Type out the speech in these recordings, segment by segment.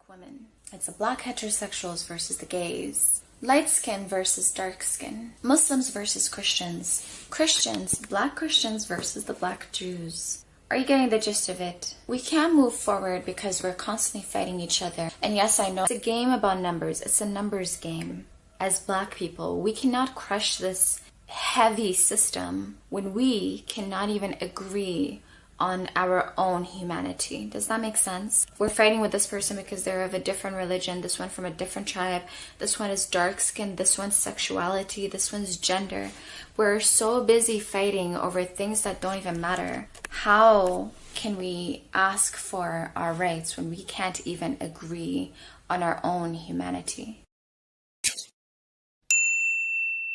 women. It's the black heterosexuals versus the gays. Light skin versus dark skin. Muslims versus Christians. Black Christians versus the black Jews. Are you getting the gist of it? We can't move forward because we're constantly fighting each other. And yes, I know it's a game about numbers. It's a numbers game. As black people, we cannot crush this heavy system when we cannot even agree on our own humanity. Does that make sense? We're fighting with this person because they're of a different religion, this one from a different tribe, this one is dark skinned, this one's sexuality, this one's gender. We're so busy fighting over things that don't even matter. How can we ask for our rights when we can't even agree on our own humanity?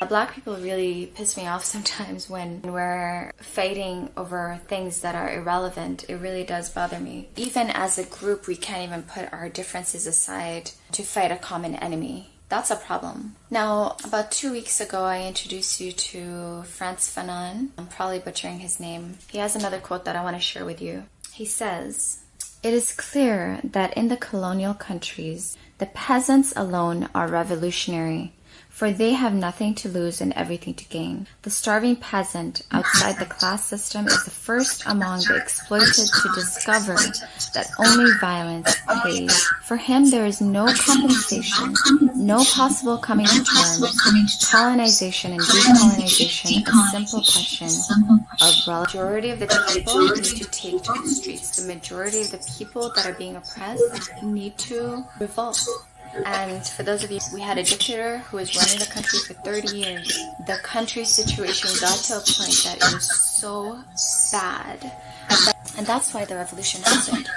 Black people really piss me off sometimes when we're fighting over things that are irrelevant. It really does bother me. Even as a group, we can't even put our differences aside to fight a common enemy. That's a problem. Now, about 2 weeks ago, I introduced you to Frantz Fanon. I'm probably butchering his name. He has another quote that I want to share with you. He says, "It is clear that in the colonial countries, the peasants alone are revolutionary, for they have nothing to lose and everything to gain. The starving peasant outside the class system is the first among the exploited to discover that only violence pays. For him there is no compensation, no possible coming to terms. Colonization and decolonization, a simple question of relative. The majority of the people need to take to the streets. The majority of the people that are being oppressed need to revolt." And for those of you, we had a dictator who was running the country for 30 years. The country's situation got to a point that it was so bad. And that's why the revolution happened.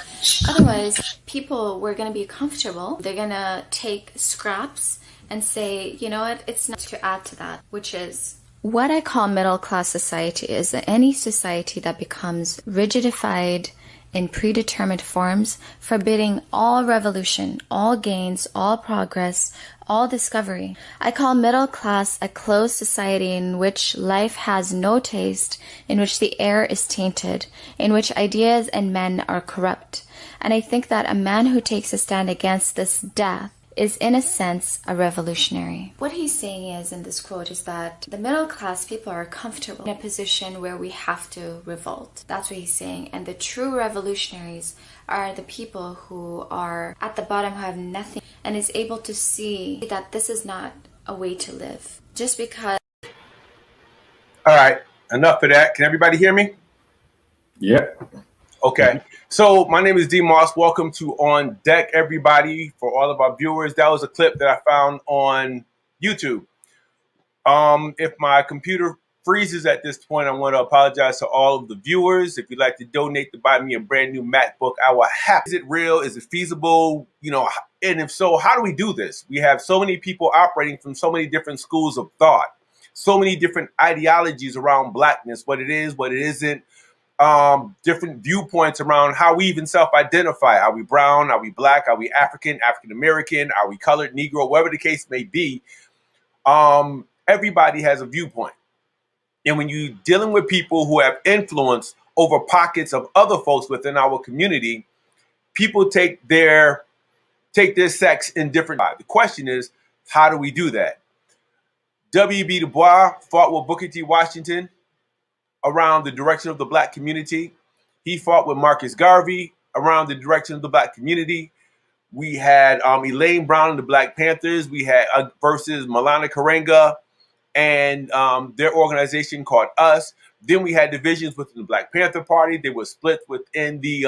Otherwise, people were going to be comfortable. They're going to take scraps and say, you know what, it's not to add to that, which is what I call middle class society is any society that becomes rigidified in predetermined forms, forbidding all revolution, all gains, all progress, all discovery. I call middle class a closed society in which life has no taste, in which the air is tainted, in which ideas and men are corrupt. And I think that a man who takes a stand against this death is in a sense a revolutionary. What he's saying is in this quote is that the middle class people are comfortable in a position where we have to revolt. That's what he's saying. And the true revolutionaries are the people who are at the bottom, who have nothing, and is able to see that this is not a way to live. Just because... All right, enough of that. Can everybody hear me? Yep. Okay. So my name is D Moss. Welcome to On Deck, everybody. For all of our viewers, that was a clip that I found on YouTube. If my computer freezes at this point, I want to apologize to all of the viewers. If you'd like to donate to buy me a brand new MacBook, I will have. Is it real? Is it feasible? You know, and if so, how do we do this? We have so many people operating from so many different schools of thought, so many different ideologies around blackness, what it is, what it isn't. Different viewpoints around how we even self-identify. Are we brown? Are we black? Are we African, African-American? Are we colored, Negro? Whatever the case may be, everybody has a viewpoint. And when you're dealing with people who have influence over pockets of other folks within our community, people take their sex in different ways. The question is, how do we do that? W.B. Du Bois fought with Booker T. Washington around the direction of the black community. He fought with Marcus Garvey around the direction of the black community. We had Elaine Brown and the Black Panthers. We had versus Malana Karenga and their organization called US. Then we had divisions within the Black Panther Party. They were split within the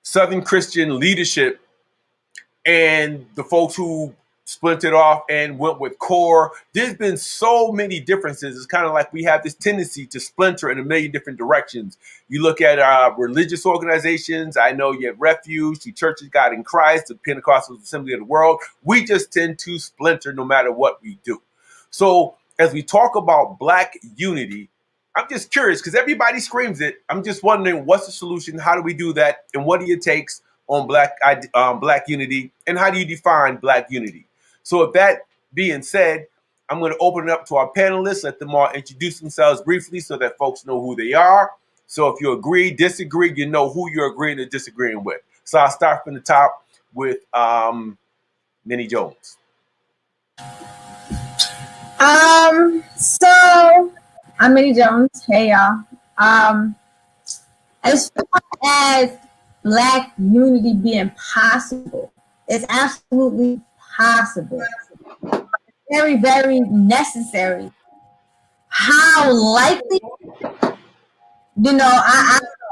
Southern Christian leadership and the folks who splintered off and went with core. There's been so many differences. It's kind of like we have this tendency to splinter in a million different directions. You look at religious organizations. I know you have Refuge, the Church of God in Christ, the Pentecostal Assembly of the World. We just tend to splinter no matter what we do. So as we talk about black unity, I'm just curious because everybody screams it. I'm just wondering what's the solution? How do we do that? And what are your takes on black unity? And how do you define black unity? So with that being said, I'm going to open it up to our panelists, let them all introduce themselves briefly so that folks know who they are. So if you agree, disagree, you know who you're agreeing or disagreeing with. So I'll start from the top. with Minnie Jones? So I'm Minnie Jones. Hey y'all. As far as Black unity being possible, it's absolutely possible. Very, very necessary. How likely?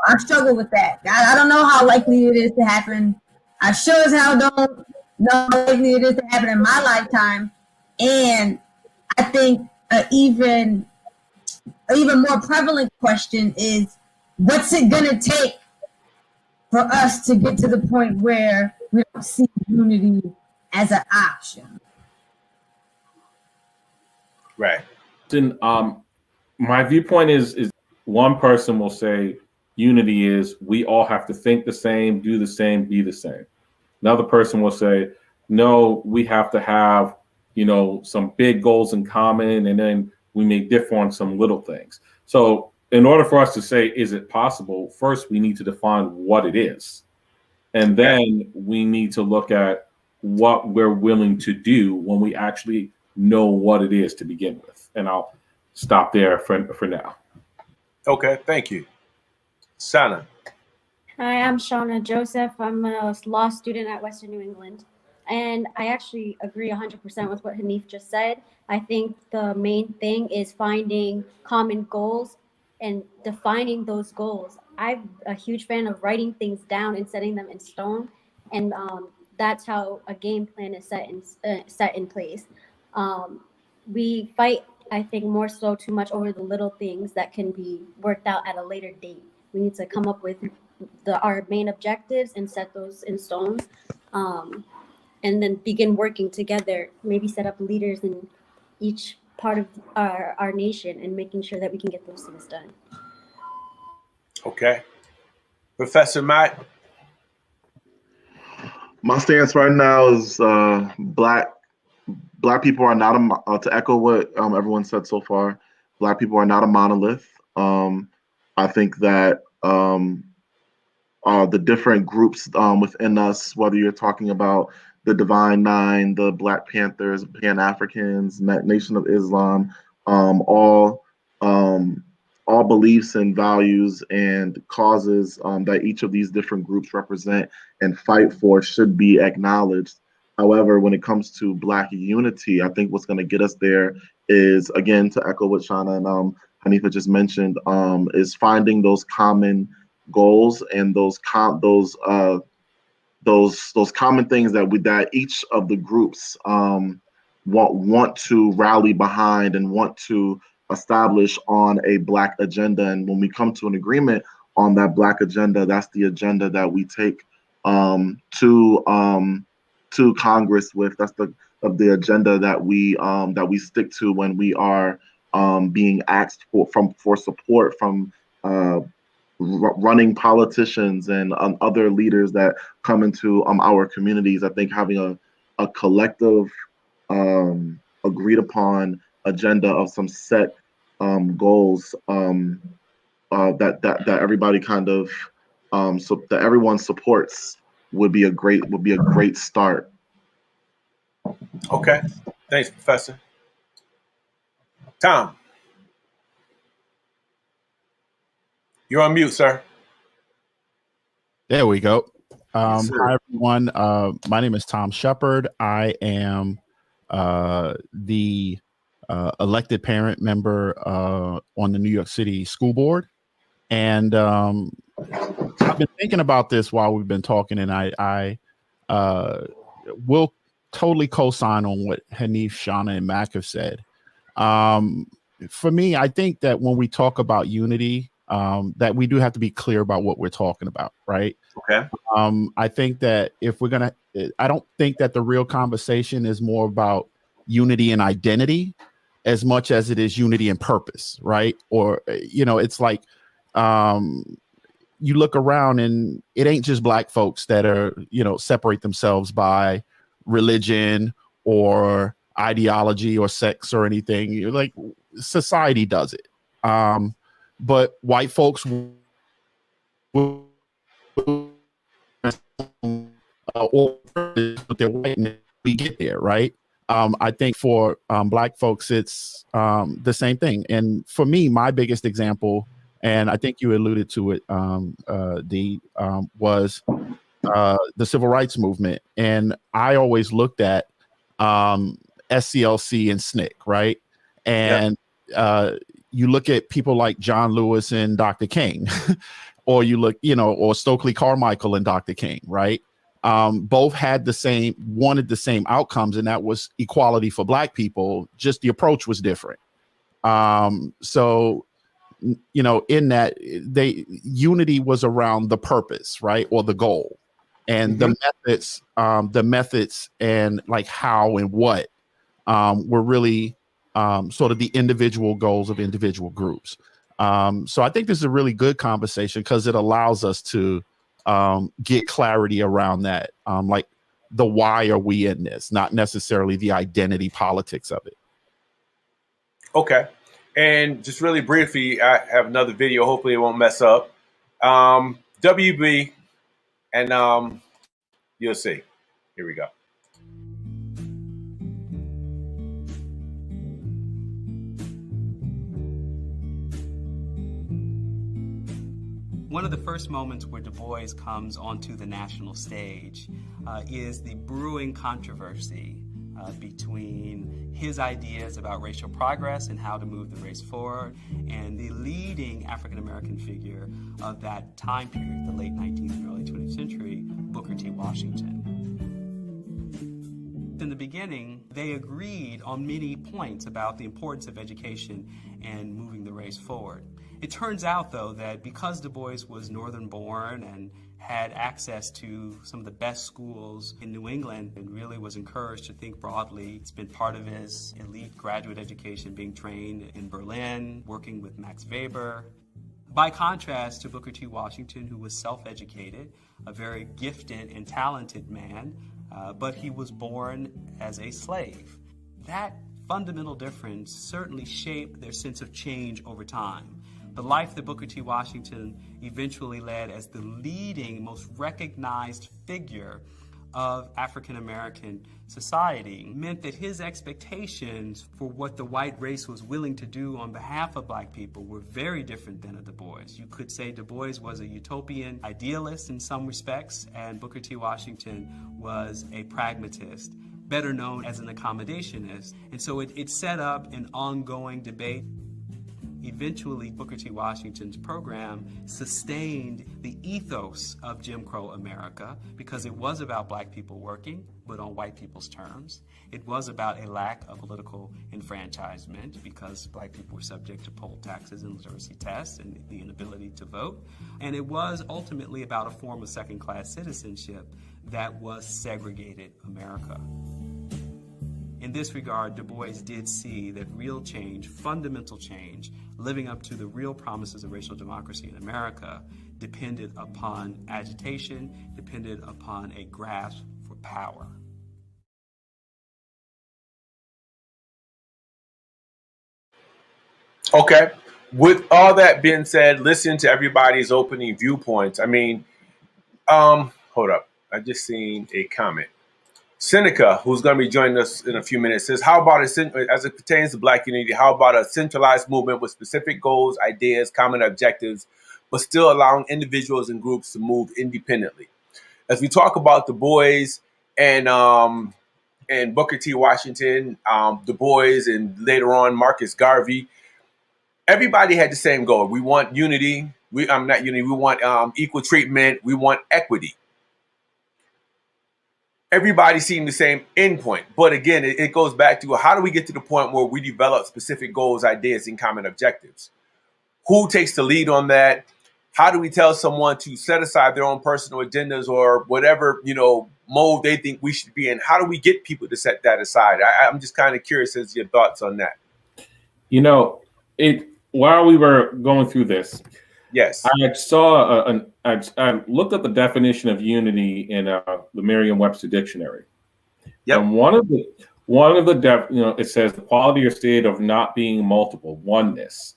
I struggle with that. I don't know how likely it is to happen. I sure as hell don't know how likely it is to happen in my lifetime. And I think even more prevalent question is, what's it gonna take for us to get to the point where we don't see unity as an option? Right. Then my viewpoint is one person will say unity is we all have to think the same, do the same, be the same. Another person will say, no, we have to have, some big goals in common, and then we may differ on some little things. So in order for us to say, is it possible? First, we need to define what it is. And then we need to look at what we're willing to do when we actually know what it is to begin with. And I'll stop there for now. Okay, thank you. Sana. Hi, I'm Shauna Joseph. I'm a law student at Western New England. And I actually agree 100% with what Hanif just said. I think the main thing is finding common goals and defining those goals. I'm a huge fan of writing things down and setting them in stone. And that's how a game plan is set in place. We fight, I think, more so too much over the little things that can be worked out at a later date. We need to come up with our main objectives and set those in stone, and then begin working together. Maybe set up leaders in each part of our nation and making sure that we can get those things done. Okay. Professor Matt. My stance right now is black people are not to echo what everyone said so far. Black people are not a monolith. I think that the different groups within us, whether you're talking about the Divine Nine, the Black Panthers, Pan-Africans, Nation of Islam, all beliefs and values and causes that each of these different groups represent and fight for should be acknowledged. However, when it comes to Black unity, I think what's going to get us there is, again, to echo what Shauna and Hanifa just mentioned, is finding those common goals and those common things that each of the groups want to rally behind and want to establish on a Black agenda. And when we come to an agreement on that Black agenda, that's the agenda that we take to Congress with. That's the agenda that we stick to when we are being asked for support from running politicians and other leaders that come into our communities. I think having a collective agreed upon agenda of some set goals that everybody kind of so that everyone supports would be a great start. Okay. Thanks, Professor. Tom. You're on mute, sir. There we go. Yes, hi, everyone. My name is Tom Shepard. I am the elected parent member on the New York City School Board. And I've been thinking about this while we've been talking, and I will totally co-sign on what Hanif, Shauna, and Mac have said. For me, I think that when we talk about unity, that we do have to be clear about what we're talking about, right? Okay. I think that if we're gonna, I don't think that the real conversation is more about unity and identity as much as it is unity and purpose, right? Or, it's like you look around and it ain't just Black folks that are, separate themselves by religion or ideology or sex or anything. You're like, society does it. But white folks or with their whiteness, we get there, right? I think for Black folks, it's the same thing. And for me, my biggest example, and I think you alluded to it, was the civil rights movement. And I always looked at SCLC and SNCC, right? And you look at people like John Lewis and Dr. King, or you look, or Stokely Carmichael and Dr. King, right? Both wanted the same outcomes, and that was equality for Black people. Just the approach was different. So, in that, unity was around the purpose, right, or the goal, and the methods, and like how and what were really sort of the individual goals of individual groups. So I think this is a really good conversation because it allows us to get clarity around that, like the why are we in this, not necessarily the identity politics of it. Okay. And just really briefly, I have another video. Hopefully it won't mess up. WB, and you'll see. Here we go. One of the first moments where Du Bois comes onto the national stage is the brewing controversy between his ideas about racial progress and how to move the race forward, and the leading African-American figure of that time period, the late 19th and early 20th century, Booker T. Washington. In the beginning, they agreed on many points about the importance of education and moving the race forward. It turns out, though, that because Du Bois was northern born and had access to some of the best schools in New England and really was encouraged to think broadly, it's been part of his elite graduate education, being trained in Berlin, working with Max Weber. By contrast to Booker T. Washington, who was self-educated, a very gifted and talented man, but he was born as a slave. That fundamental difference certainly shaped their sense of change over time. The life that Booker T. Washington eventually led as the leading, most recognized figure of African American society meant that his expectations for what the white race was willing to do on behalf of Black people were very different than of Du Bois. You could say Du Bois was a utopian idealist in some respects, and Booker T. Washington was a pragmatist, better known as an accommodationist. And so it set up an ongoing debate. Eventually, Booker T. Washington's program sustained the ethos of Jim Crow America because it was about Black people working, but on white people's terms. It was about a lack of political enfranchisement because Black people were subject to poll taxes and literacy tests and the inability to vote. And it was ultimately about a form of second-class citizenship that was segregated America. In this regard, Du Bois did see that real change, fundamental change, living up to the real promises of racial democracy in America depended upon agitation, depended upon a grasp for power. Okay. With all that being said, listen to everybody's opening viewpoints. I mean, hold up. I just seen a comment. Seneca, who's going to be joining us in a few minutes, says, how about, as it pertains to Black unity, how about a centralized movement with specific goals, ideas, common objectives, but still allowing individuals and groups to move independently? As we talk about Du Bois and Booker T. Washington, Du Bois, and later on Marcus Garvey, everybody had the same goal. We want unity. We want equal treatment. We want equity. Everybody seeing the same endpoint. But again, it goes back to how do we get to the point where we develop specific goals, ideas, and common objectives? Who takes the lead on that? How do we tell someone to set aside their own personal agendas or whatever, mode they think we should be in? How do we get people to set that aside? I'm just kind of curious as to your thoughts on that. While we were going through this, yes, I saw I looked at the definition of unity in the Merriam-Webster dictionary. Yep. And one of the it says the quality or state of not being multiple, oneness.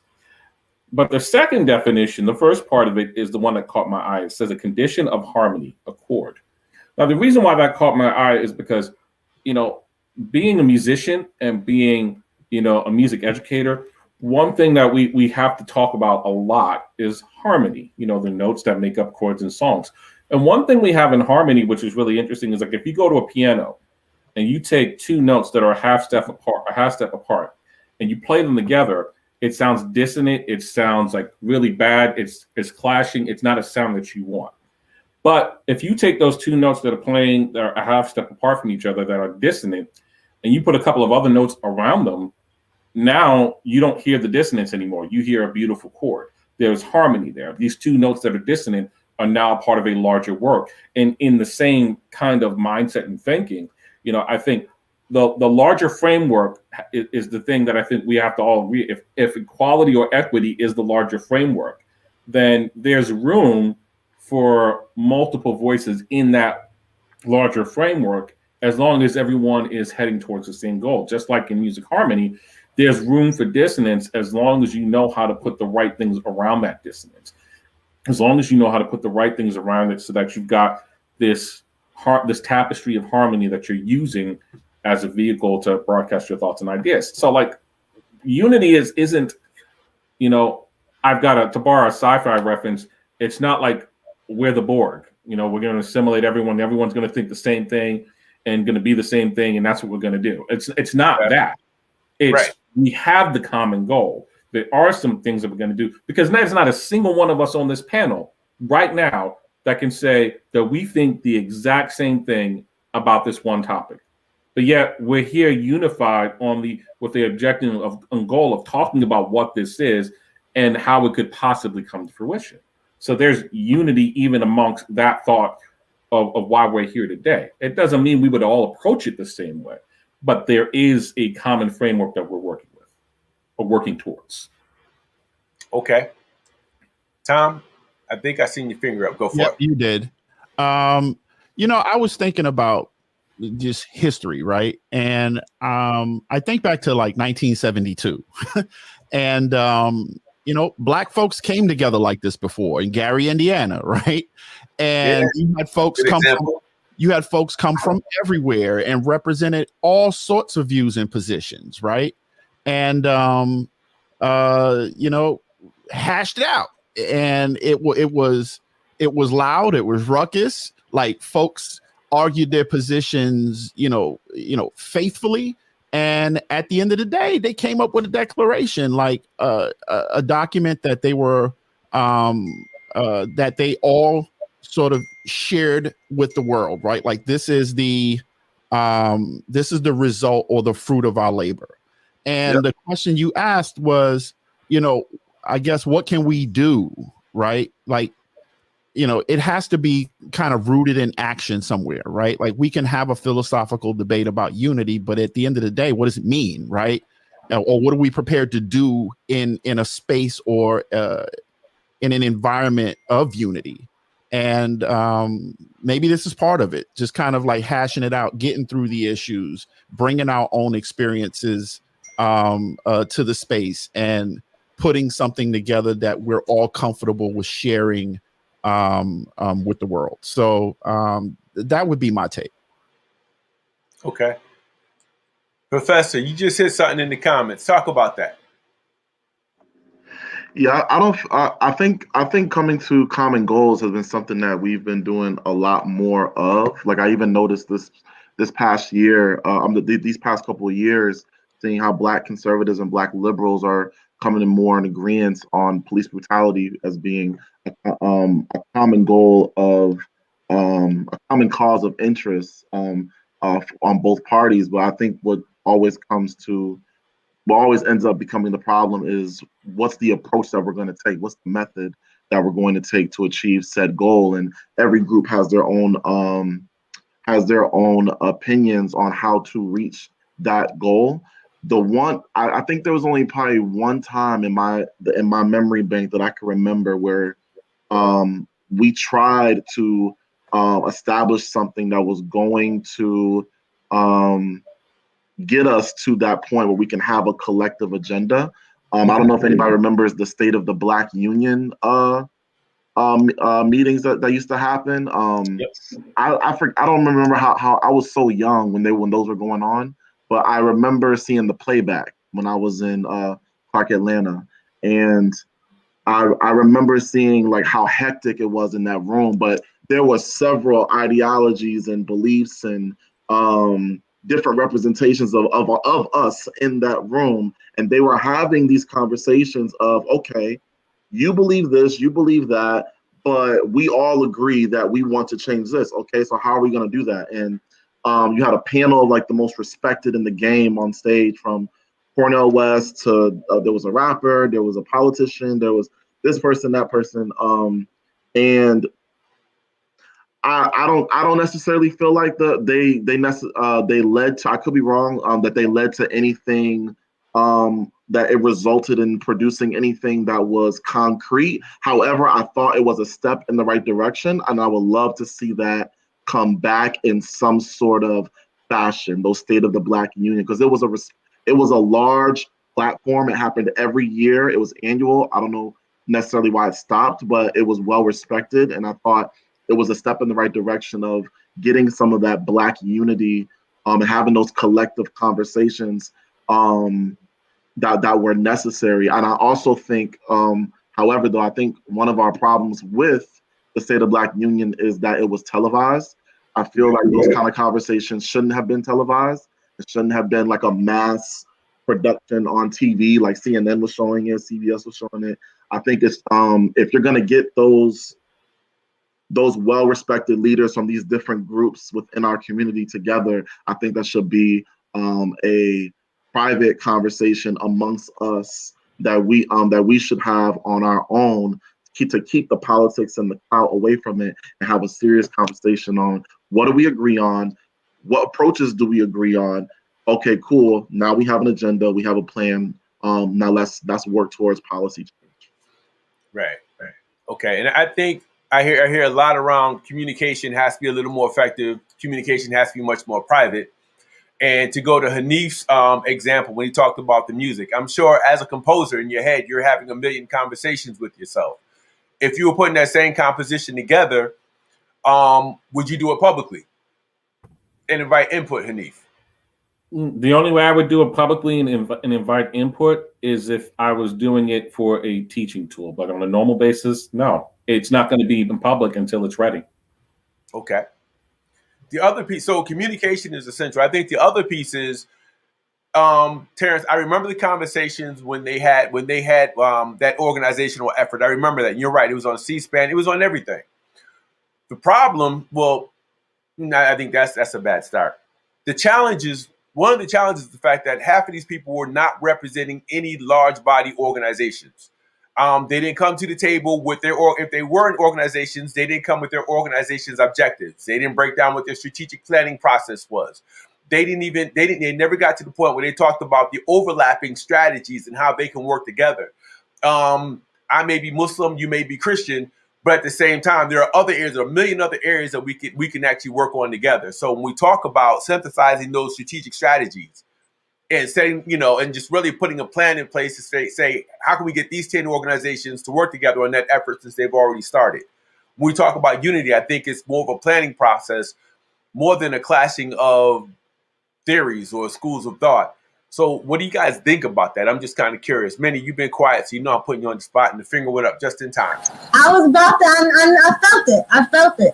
But the second definition, the first part of it, is the one that caught my eye. It says a condition of harmony, accord, Now, the reason why that caught my eye is because, being a musician and being, a music educator, one thing that we have to talk about a lot is harmony, the notes that make up chords and songs. And one thing we have in harmony, which is really interesting, is like if you go to a piano and you take two notes that are a half step apart, and you play them together, it sounds dissonant. It sounds like really bad. It's clashing. It's not a sound that you want. But if you take those two notes that are a half step apart from each other that are dissonant, and you put a couple of other notes around them, now you don't hear the dissonance anymore. You hear a beautiful chord. There's harmony there. These two notes that are dissonant are now part of a larger work. And in the same kind of mindset and thinking, I think the larger framework is the thing that I think we have to all agree. If equality or equity is the larger framework, then there's room for multiple voices in that larger framework, as long as everyone is heading towards the same goal. Just like in music harmony, there's room for dissonance as long as you know how to put the right things around that dissonance. As long as you know how to put the right things around it so that you've got this tapestry of harmony that you're using as a vehicle to broadcast your thoughts and ideas. So like unity isn't, I've got to borrow a sci-fi reference. It's not like we're the Borg, we're going to assimilate everyone. Everyone's going to think the same thing and going to be the same thing. And that's what we're going to do. It's not that. It's we have the common goal. There are some things that we're going to do, because there's not a single one of us on this panel right now that can say that we think the exact same thing about this one topic. But yet we're here unified with the objective and goal of talking about what this is and how it could possibly come to fruition. So there's unity even amongst that thought of why we're here today. It doesn't mean we would all approach it the same way, but there is a common framework that we're working with or working towards. Okay. Tom, I think I seen your finger up. Go for it. You did. I was thinking about just history, right? And I think back to like 1972 and Black folks came together like this before in Gary, Indiana, right? And you had folks come from everywhere and represented all sorts of views and positions, right? And hashed it out. And it was loud, it was ruckus. Like folks argued their positions, faithfully. And at the end of the day, they came up with a declaration, like a document that they were that they all sort of shared with the world, right? Like this is the result or the fruit of our labor. And the question you asked was, I guess, what can we do, right? Like, it has to be kind of rooted in action somewhere, right? Like we can have a philosophical debate about unity, but at the end of the day, what does it mean, right? Or what are we prepared to do in a space or in an environment of unity? And maybe this is part of it, just kind of like hashing it out, getting through the issues, bringing our own experiences to the space and putting something together that we're all comfortable with sharing with the world. So that would be my take. Okay. Professor, you just hit something in the comments. Talk about that. Yeah, I think coming to common goals has been something that we've been doing a lot more of. Like I even noticed this past year, these past couple of years, seeing how Black conservatives and Black liberals are coming in more in agreement on police brutality as being a common goal of a common cause of interest on both parties. But I think what always ends up becoming the problem is what's the approach that we're going to take? What's the method that we're going to take to achieve said goal? And every group has their own opinions on how to reach that goal. I think there was only probably one time in my memory bank that I can remember where we tried to establish something that was going to get us to that point where we can have a collective agenda. I don't know if anybody remembers the State of the Black Union meetings that used to happen. Yep. I don't remember how I was so young when those were going on, but I remember seeing the playback when I was in Clark, Atlanta, and I remember seeing like how hectic it was in that room. But there were several ideologies and beliefs and different representations of us in that room, and they were having these conversations of, okay, you believe this, you believe that, but we all agree that we want to change this. Okay, so how are we going to do that? And you had a panel of like the most respected in the game on stage, from Cornel West to there was a rapper, there was a politician, there was this person, that person, and I don't necessarily feel like they led to, I could be wrong, that they led to anything, that it resulted in producing anything that was concrete. However, I thought it was a step in the right direction, and I would love to see that come back in some sort of fashion. Those State of the Black Union, because it was a large platform. It happened every year. It was annual. I don't know necessarily why it stopped, but it was well respected, and I thought it was a step in the right direction of getting some of that Black unity, and having those collective conversations that were necessary. And I also think, however, though, I think one of our problems with the State of Black Union is that it was televised. I feel like those kind of conversations shouldn't have been televised. It shouldn't have been like a mass production on TV, like CNN was showing it, CBS was showing it. I think it's if you're gonna get those well-respected leaders from these different groups within our community together, I think that should be a private conversation amongst us that we should have on our own, to keep the politics and the clout away from it, and have a serious conversation on what do we agree on, what approaches do we agree on. Okay, cool. Now we have an agenda, we have a plan. Now let's work towards policy change. Right. Okay, and I think I hear a lot around communication has to be a little more effective. Communication has to be much more private. And to go to Hanif's example, when he talked about the music, I'm sure as a composer in your head, you're having a million conversations with yourself. If you were putting that same composition together, would you do it publicly and invite input, Hanif? The only way I would do it publicly and invite input is if I was doing it for a teaching tool. But on a normal basis, no. It's not going to be in public until it's ready. Okay. The other piece, so communication is essential. I think the other piece is, Terrence, I remember the conversations when they had that organizational effort. I remember that. You're right. It was on C-SPAN. It was on everything. The problem, well, I think that's a bad start. One of the challenges is the fact that half of these people were not representing any large body organizations. They didn't come to the table with if they were in organizations, they didn't come with their organization's objectives. They didn't break down what their strategic planning process was. They never got to the point where they talked about the overlapping strategies and how they can work together. I may be Muslim, you may be Christian, but at the same time, there are a million other areas that we can actually work on together. So when we talk about synthesizing those strategic strategies and saying, and just really putting a plan in place to say, how can we get these 10 organizations to work together on that effort since they've already started? When we talk about unity, I think it's more of a planning process, more than a clashing of theories or schools of thought. So what do you guys think about that? I'm just kind of curious. Minnie, you've been quiet, so I'm putting you on the spot, and the finger went up just in time. I was about to, I felt it.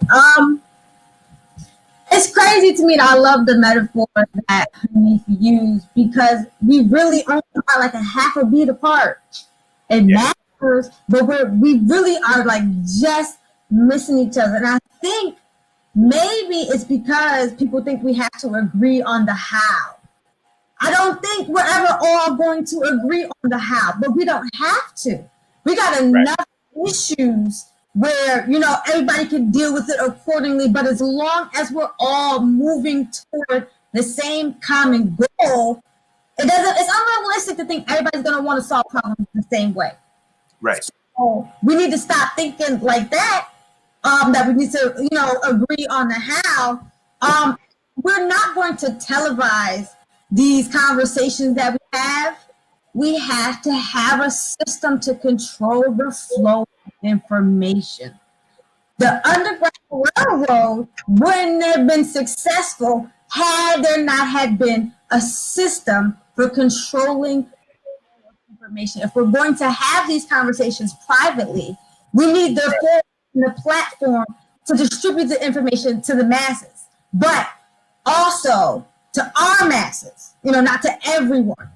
It's crazy to me that I love the metaphor that Hanif used, because we really only are like a half a beat apart. It matters, but we really are like just missing each other. And I think maybe it's because people think we have to agree on the how. I don't think we're ever all going to agree on the how, but we don't have to. We got enough issues where, everybody can deal with it accordingly, but as long as we're all moving toward the same common goal, it's unrealistic to think everybody's going to want to solve problems the same way. Right. So we need to stop thinking like that, that we need to, agree on the how. We're not going to televise these conversations that we have. We have to have a system to control the flow of information. The Underground Railroad wouldn't have been successful had there not had been a system for controlling information. If we're going to have these conversations privately, we need the platform to distribute the information to the masses, but also to our masses, not to everyone.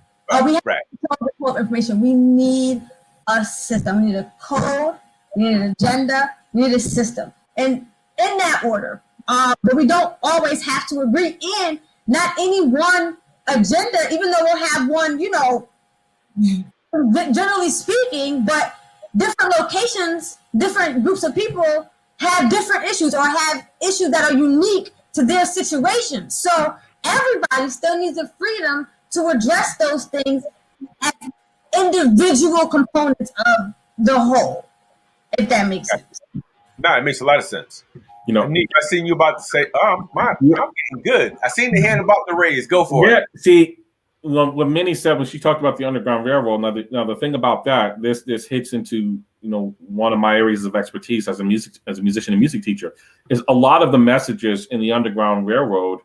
We have to control the flow of information. We need a system. We need a code. We need an agenda. We need a system. And in that order, but we don't always have to agree in not any one agenda, even though we'll have one, generally speaking, but different locations, different groups of people have different issues or have issues that are unique to their situation. So everybody still needs the freedom to address those things as individual components of the whole, if that makes sense. No, it makes a lot of sense. Nick, I seen you about to say, I'm getting good. I seen the hand about to raise. Go for it. See, what Minnie said when she talked about the Underground Railroad, now the thing about that, this hits into one of my areas of expertise as a musician and music teacher, is a lot of the messages in the Underground Railroad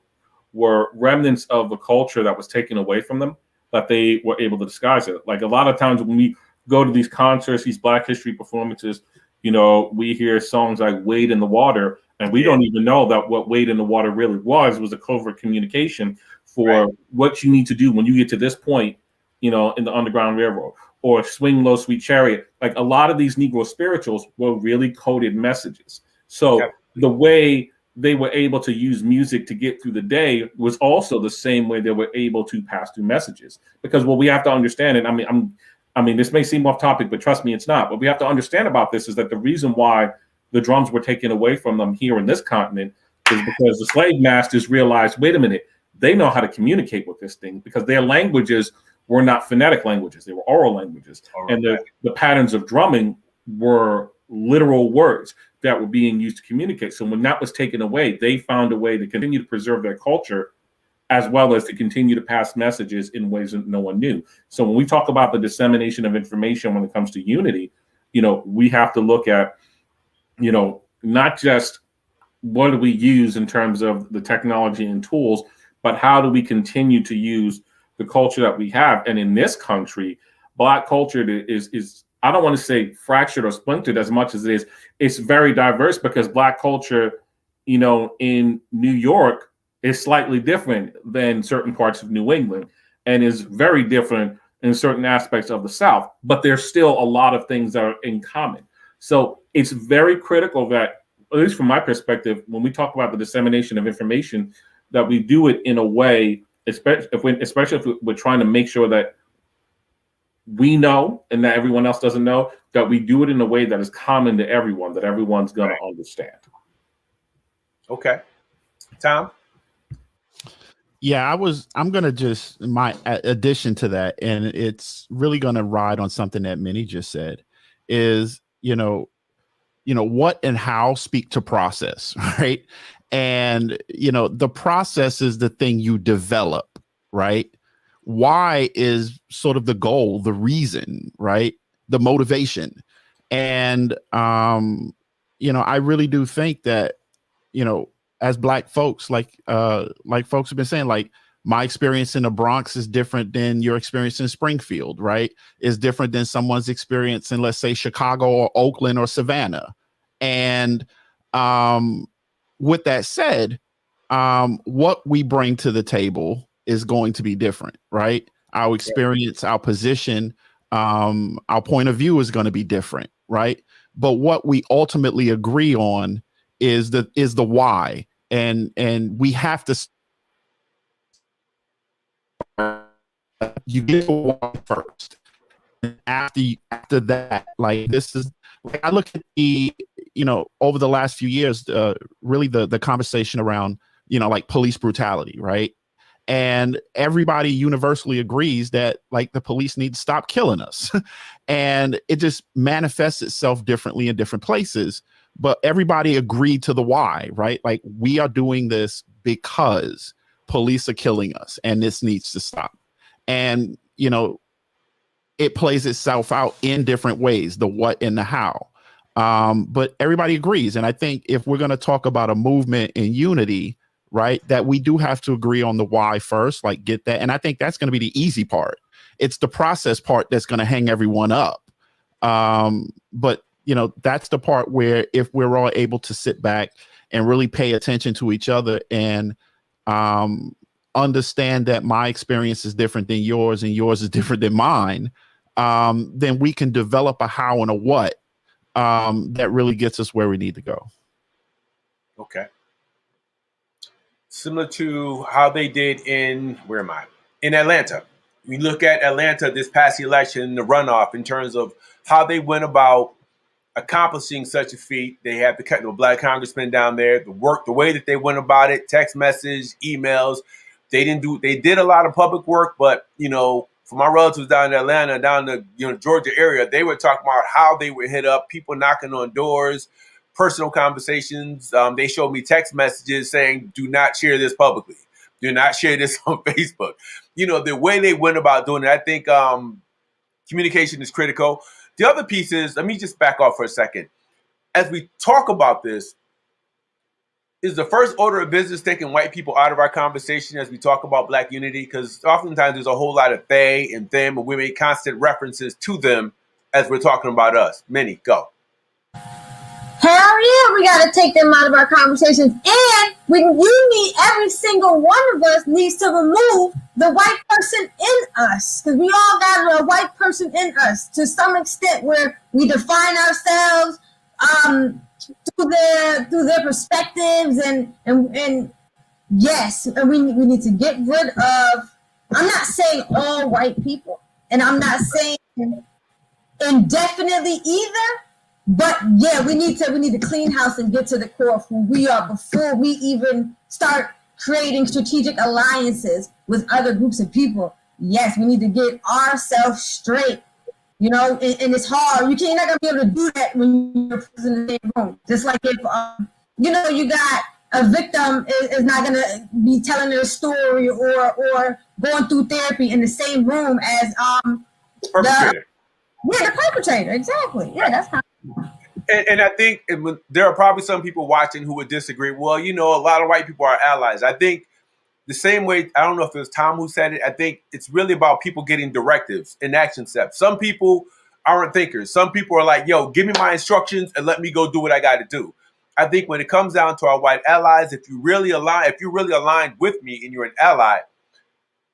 were remnants of a culture that was taken away from them, that they were able to disguise it. Like a lot of times when we go to these concerts, these Black History performances, we hear songs like Wade in the Water, and we don't even know that what Wade in the Water really was a covert communication for what you need to do when you get to this point, in the Underground Railroad, or Swing Low, Sweet Chariot. Like a lot of these Negro spirituals were really coded messages. So the way they were able to use music to get through the day was also the same way they were able to pass through messages. Because what we have to understand, and I mean, this may seem off topic, but trust me, it's not. What we have to understand about this is that the reason why the drums were taken away from them here in this continent is because the slave masters realized, wait a minute, they know how to communicate with this thing, because their languages were not phonetic languages. They were oral languages. And the patterns of drumming were literal words that were being used to communicate. So when that was taken away, they found a way to continue to preserve their culture, as well as to continue to pass messages in ways that no one knew. So when we talk about the dissemination of information when it comes to unity, we have to look at, not just what do we use in terms of the technology and tools, but how do we continue to use the culture that we have. And in this country, Black culture is I don't want to say fractured or splintered as much as it is. It's very diverse, because Black culture, in New York is slightly different than certain parts of New England, and is very different in certain aspects of the South. But there's still a lot of things that are in common. So it's very critical that, at least from my perspective, when we talk about the dissemination of information, that we do it in a way, especially if we're trying to make sure that we know and that everyone else doesn't know, that we do it in a way that is common to everyone, that everyone's going to understand. Okay. Tom? Yeah, I'm going to just, my addition to that, and it's really going to ride on something that Minnie just said, is, what and how speak to process, right? And, the process is the thing you develop, right? Why is sort of the goal, the reason, right? The motivation. And, I really do think that, as Black folks, like folks have been saying, like, my experience in the Bronx is different than your experience in Springfield, right? Is different than someone's experience in, let's say, Chicago or Oakland or Savannah. And with that said, what we bring to the table is going to be different, right? Our experience, our position, our point of view is going to be different, right? But what we ultimately agree on is the why. And we have to, you get the why first. And after that, like, this is, like, I look at the, over the last few years, really the conversation around, like, police brutality, right? And everybody universally agrees that, like, the police need to stop killing us. And it just manifests itself differently in different places. But everybody agreed to the why, right? Like, we are doing this because police are killing us, and this needs to stop. And, it plays itself out in different ways, the what and the how. But everybody agrees. And I think if we're going to talk about a movement in unity, right, that we do have to agree on the why first, like get that. And I think that's going to be the easy part. It's the process part that's going to hang everyone up. But, you know, that's the part where if we're all able to sit back and really pay attention to each other and understand that my experience is different than yours and yours is different than mine, then we can develop a how and a what that really gets us where we need to go. Okay. Similar to how they did in, where am I? In Atlanta. We look at Atlanta this past election, the runoff, in terms of how they went about accomplishing such a feat. They had the black congressman down there, the way that they went about it, text message, emails. They did a lot of public work, but, you know, for my relatives down in Atlanta, down the Georgia area, they were talking about how they would hit up people knocking on doors, personal conversations. They showed me text messages saying, do not share this publicly. Do not share this on Facebook. You know, the way they went about doing it, I think communication is critical. The other piece is, let me just back off for a second. As we talk about this, is the first order of business taking white people out of our conversation as we talk about Black unity? Because oftentimes there's a whole lot of they and them, and we make constant references to them as we're talking about us. Minnie, go. Hell yeah, we got to take them out of our conversations. And every single one of us needs to remove the white person in us. Because we all got a white person in us to some extent where we define ourselves through their perspectives. And yes, we need to get rid of, I'm not saying all white people, and I'm not saying indefinitely either. But yeah, we need to clean house and get to the core of who we are before we even start creating strategic alliances with other groups of people. Yes, we need to get ourselves straight, you know, and it's hard. You're not gonna be able to do that when you're in the same room. Just like if you got a victim is not gonna be telling their story or going through therapy in the same room as Perpetrator. the perpetrator. Exactly. Yeah, that's how. And I think there are probably some people watching who would disagree. Well, you know, a lot of white people are allies. I think the same way, I don't know if it was Tom who said it, I think it's really about people getting directives and action steps. Some people aren't thinkers. Some people are like, yo, give me my instructions and let me go do what I got to do. I think when it comes down to our white allies, if you're really aligned with me and you're an ally,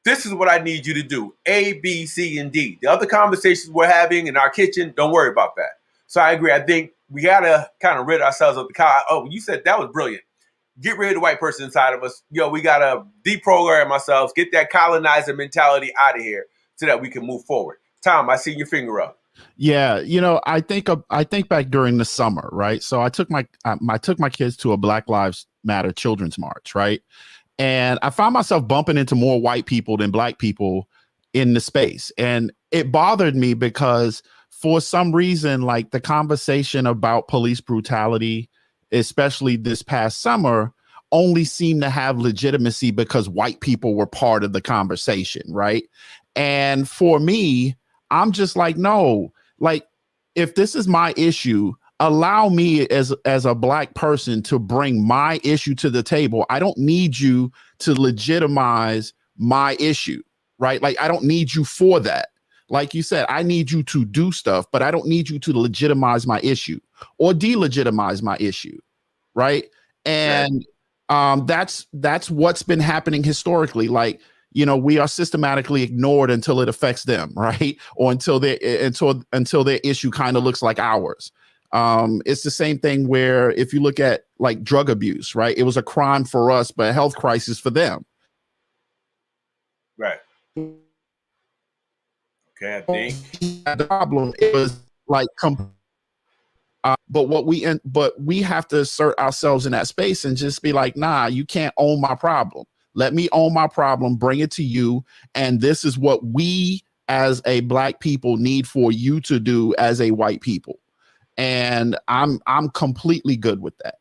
this is what I need you to do. A, B, C, and D. The other conversations we're having in our kitchen, don't worry about that. So I agree. I think we got to kind of rid ourselves of the cow. Oh, you said that was brilliant. Get rid of the white person inside of us. Yo, we got to deprogram ourselves, get that colonizer mentality out of here so that we can move forward. Tom, I see your finger up. Yeah, you know, I think back during the summer, right? So I took my kids to a Black Lives Matter Children's March, right? And I found myself bumping into more white people than Black people in the space. And it bothered me because for some reason, like the conversation about police brutality, especially this past summer, only seemed to have legitimacy because white people were part of the conversation, right? And for me, I'm just like, no, like if this is my issue, allow me as a Black person to bring my issue to the table. I don't need you to legitimize my issue, right? Like I don't need you for that. Like you said, I need you to do stuff, but I don't need you to legitimize my issue or delegitimize my issue, right? And that's what's been happening historically. Like, you know, we are systematically ignored until it affects them, right? Or until their issue kind of looks like ours. It's the same thing where if you look at like drug abuse, right? It was a crime for us, but a health crisis for them. Right. Okay, I think the problem is like, but we have to assert ourselves in that space and just be like, nah, you can't own my problem. Let me own my problem, bring it to you. And this is what we as a Black people need for you to do as a white people. And I'm completely good with that.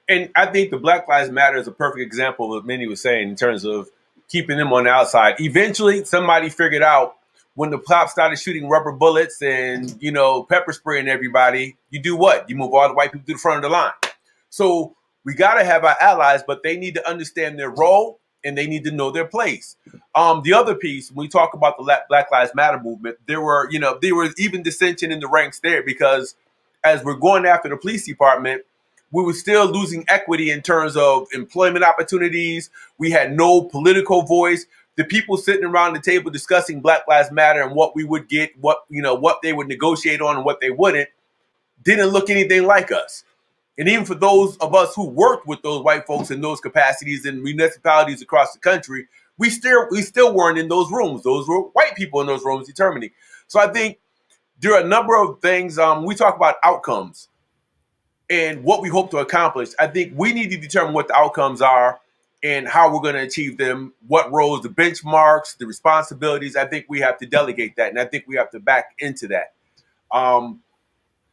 And I think the Black Lives Matter is a perfect example of what Minnie was saying in terms of keeping them on the outside. Eventually, somebody figured out when the cops started shooting rubber bullets and, you know, pepper spraying everybody, you do what? You move all the white people to the front of the line. So we got to have our allies, but they need to understand their role and they need to know their place. The other piece, when we talk about the Black Lives Matter movement, there were even dissension in the ranks there, because as we're going after the police department, we were still losing equity in terms of employment opportunities. We had no political voice. The people sitting around the table discussing Black Lives Matter and what we would get, what they would negotiate on and what they wouldn't, didn't look anything like us. And even for those of us who worked with those white folks in those capacities in municipalities across the country, we still weren't in those rooms. Those were white people in those rooms determining. So I think there are a number of things. We talk about outcomes and what we hope to accomplish. I think we need to determine what the outcomes are and how we're going to achieve them, what roles, the benchmarks, the responsibilities. I think we have to delegate that, and I think we have to back into that.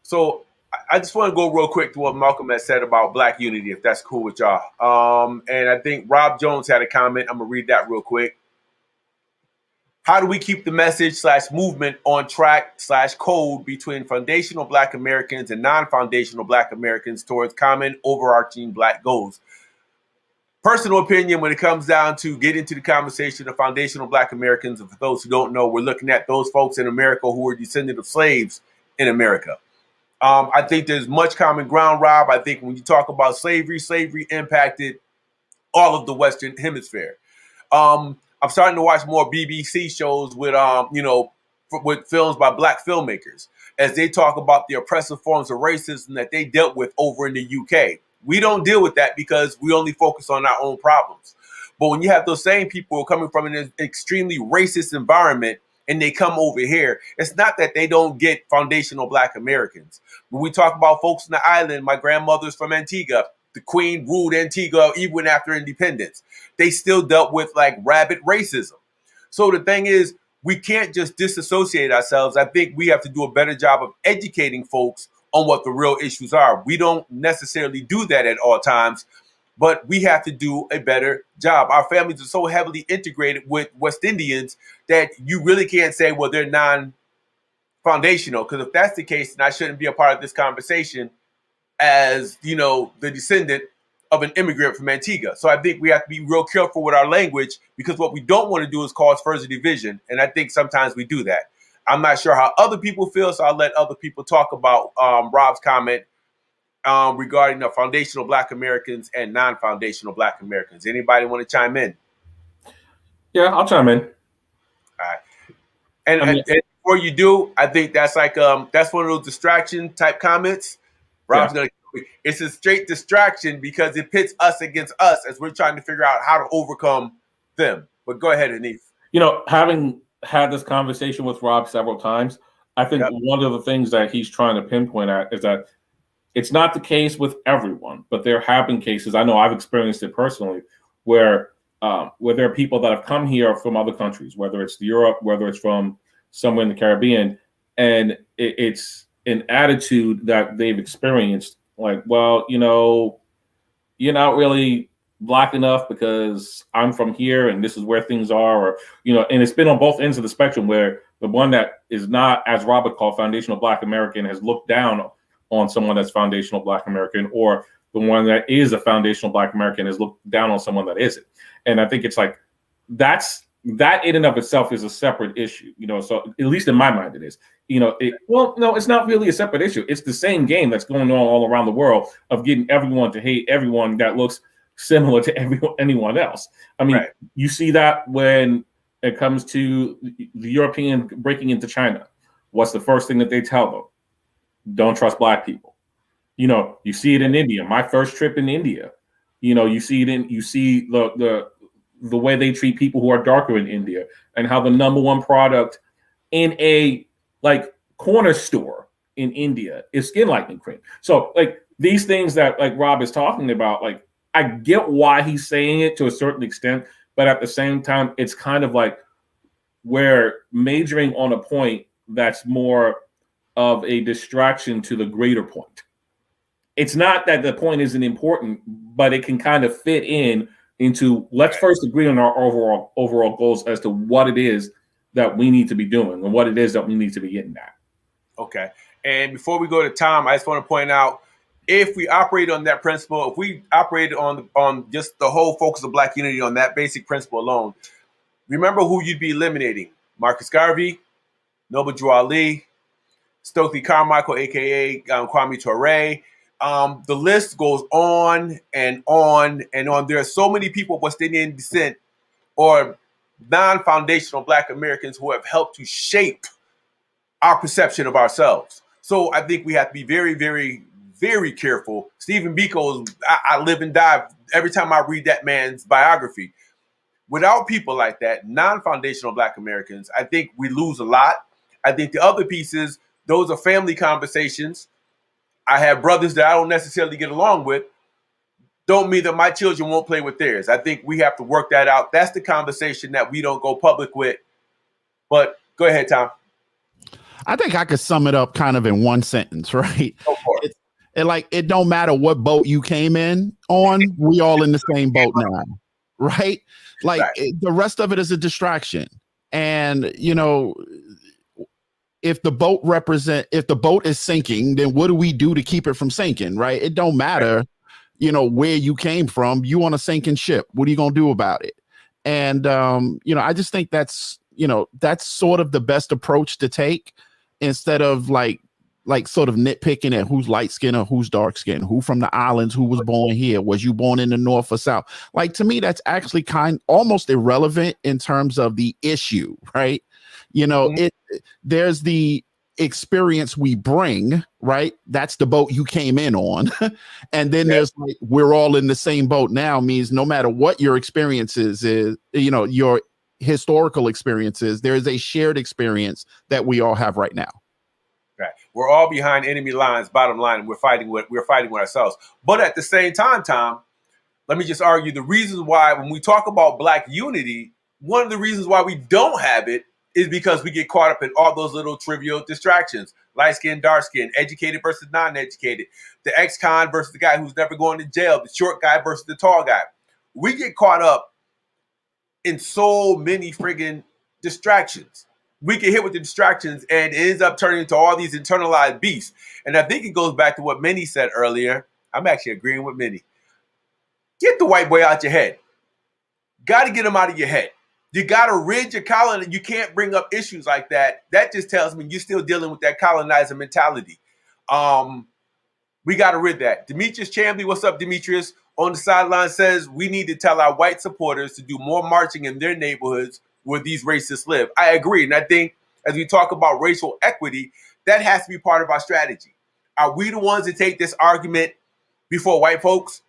So I just want to go real quick to what Malcolm has said about Black unity, if that's cool with y'all. And I think Rob Jones had a comment. I'm going to read that real quick. How do we keep the message / movement on track / code between foundational Black Americans and non-foundational Black Americans towards common overarching Black goals? Personal opinion, when it comes down to get into the conversation of foundational Black Americans, and for those who don't know, we're looking at those folks in America who were descendants of slaves in America. I think there's much common ground, Rob. I think when you talk about slavery impacted all of the Western Hemisphere. I'm starting to watch more BBC shows with, with films by Black filmmakers as they talk about the oppressive forms of racism that they dealt with over in the UK. We don't deal with that because we only focus on our own problems. But when you have those same people coming from an extremely racist environment and they come over here, it's not that they don't get foundational Black Americans. When we talk about folks in the island, my grandmother's from Antigua. The Queen ruled Antigua even after independence. They still dealt with like rabid racism. So the thing is, we can't just disassociate ourselves. I think we have to do a better job of educating folks on what the real issues are. We don't necessarily do that at all times, but we have to do a better job. Our families are so heavily integrated with West Indians that you really can't say, well, they're non-foundational, because if that's the case, then I shouldn't be a part of this conversation as, the descendant of an immigrant from Antigua. So I think we have to be real careful with our language, because what we don't want to do is cause further division. And I think sometimes we do that. I'm not sure how other people feel, so I'll let other people talk about Rob's comment regarding the foundational Black Americans and non-foundational Black Americans. Anybody want to chime in? Yeah, I'll chime in. All right. And before you do, I think that's like that's one of those distraction type comments. Rob's gonna. It's a straight distraction because it pits us against us as we're trying to figure out how to overcome them. But go ahead, Anif. Having had this conversation with Rob several times, I think one of the things that he's trying to pinpoint at is that it's not the case with everyone, but there have been cases, I know I've experienced it personally, where there are people that have come here from other countries, whether it's Europe, whether it's from somewhere in the Caribbean, and it's an attitude that they've experienced, like, well, you're not really Black enough because I'm from here and this is where things are, or, and it's been on both ends of the spectrum, where the one that is not, as Robert called, foundational Black American has looked down on someone that's foundational Black American, or the one that is a foundational Black American has looked down on someone that isn't. And I think it's like, that in and of itself is a separate issue, so at least in my mind it is. No, it's not really a separate issue. It's the same game that's going on all around the world of getting everyone to hate everyone that looks similar to anyone else. I mean, You see that when it comes to the European breaking into China. What's the first thing that they tell them? Don't trust Black people. You see it in India. My first trip in India, you see the way they treat people who are darker in India, and how the number one product in a corner store in India is skin lightening cream. So these things that Rob is talking about, I get why he's saying it to a certain extent, but at the same time, it's kind of like we're majoring on a point that's more of a distraction to the greater point. It's not that the point isn't important, but it can kind of fit into let's first agree on our overall goals as to what it is that we need to be doing and what it is that we need to be getting at. Okay. And before we go to Tom, I just want to point out, if we operate on that principle, if we operated on just the whole focus of Black unity on that basic principle alone, remember who you'd be eliminating: Marcus Garvey, Noble Drew Ali, Stokely Carmichael, aka Kwame Ture. The list goes on and on and on. There are so many people of West Indian descent or non-foundational Black Americans who have helped to shape our perception of ourselves. So I think we have to be very, very, very careful. Stephen Biko's I live and die every time I read that man's biography. Without people like that, non-foundational Black Americans, I think we lose a lot. I think the other pieces, those are family conversations. I have brothers that I don't necessarily get along with. Don't mean that my children won't play with theirs. I think we have to work that out. That's the conversation that we don't go public with. But go ahead, Tom. I think I could sum it up kind of in one sentence, right? Go for it. It don't matter what boat you came in on, we all in the same boat now, right? Like the rest of it is a distraction. And, you know, if the boat is sinking, then what do we do to keep it from sinking, right? It don't matter, you know, where you came from. You on a sinking ship. What are you going to do about it? And, you know, I just think that's sort of the best approach to take, instead of like sort of nitpicking at who's light skinned or who's dark skinned, who from the islands, who was born here, was you born in the North or South? Like, to me, that's actually almost irrelevant in terms of the issue, right? You know, there's the experience we bring, right? That's the boat you came in on. And then there's like, we're all in the same boat now, means no matter what your experiences is, you know, your historical experiences, there is a shared experience that we all have right now. Right. We're all behind enemy lines, bottom line, and we're fighting with ourselves. But at the same time, Tom, let me just argue the reasons why when we talk about Black unity, one of the reasons why we don't have it is because we get caught up in all those little trivial distractions: light skin, dark skin, educated versus non-educated, the ex-con versus the guy who's never going to jail, the short guy versus the tall guy. We get caught up in so many friggin' distractions. We get hit with the distractions and it ends up turning into all these internalized beasts. And I think it goes back to what Minnie said earlier. I'm actually agreeing with Minnie. Get the white boy out your head. Got to get him out of your head. You got to rid your colony. You can't bring up issues like that. That just tells me you're still dealing with that colonizer mentality. We got to rid that. Demetrius Chambly, what's up, Demetrius? On the sideline says we need to tell our white supporters to do more marching in their neighborhoods where these racists live. I agree. And I think as we talk about racial equity, that has to be part of our strategy. Are we the ones that take this argument before white folks?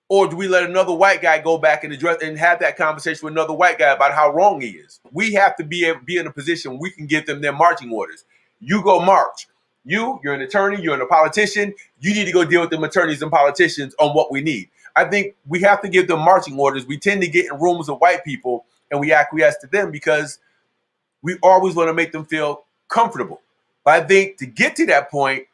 Or do we let another white guy go back and address and have that conversation with another white guy about how wrong he is? We have to be in a position where we can give them their marching orders. You go march. You're an attorney, you're a politician, you need to go deal with them attorneys and politicians on what we need. I think we have to give them marching orders. We tend to get in rooms of white people and we acquiesce to them because we always want to make them feel comfortable. But I think to get to that point,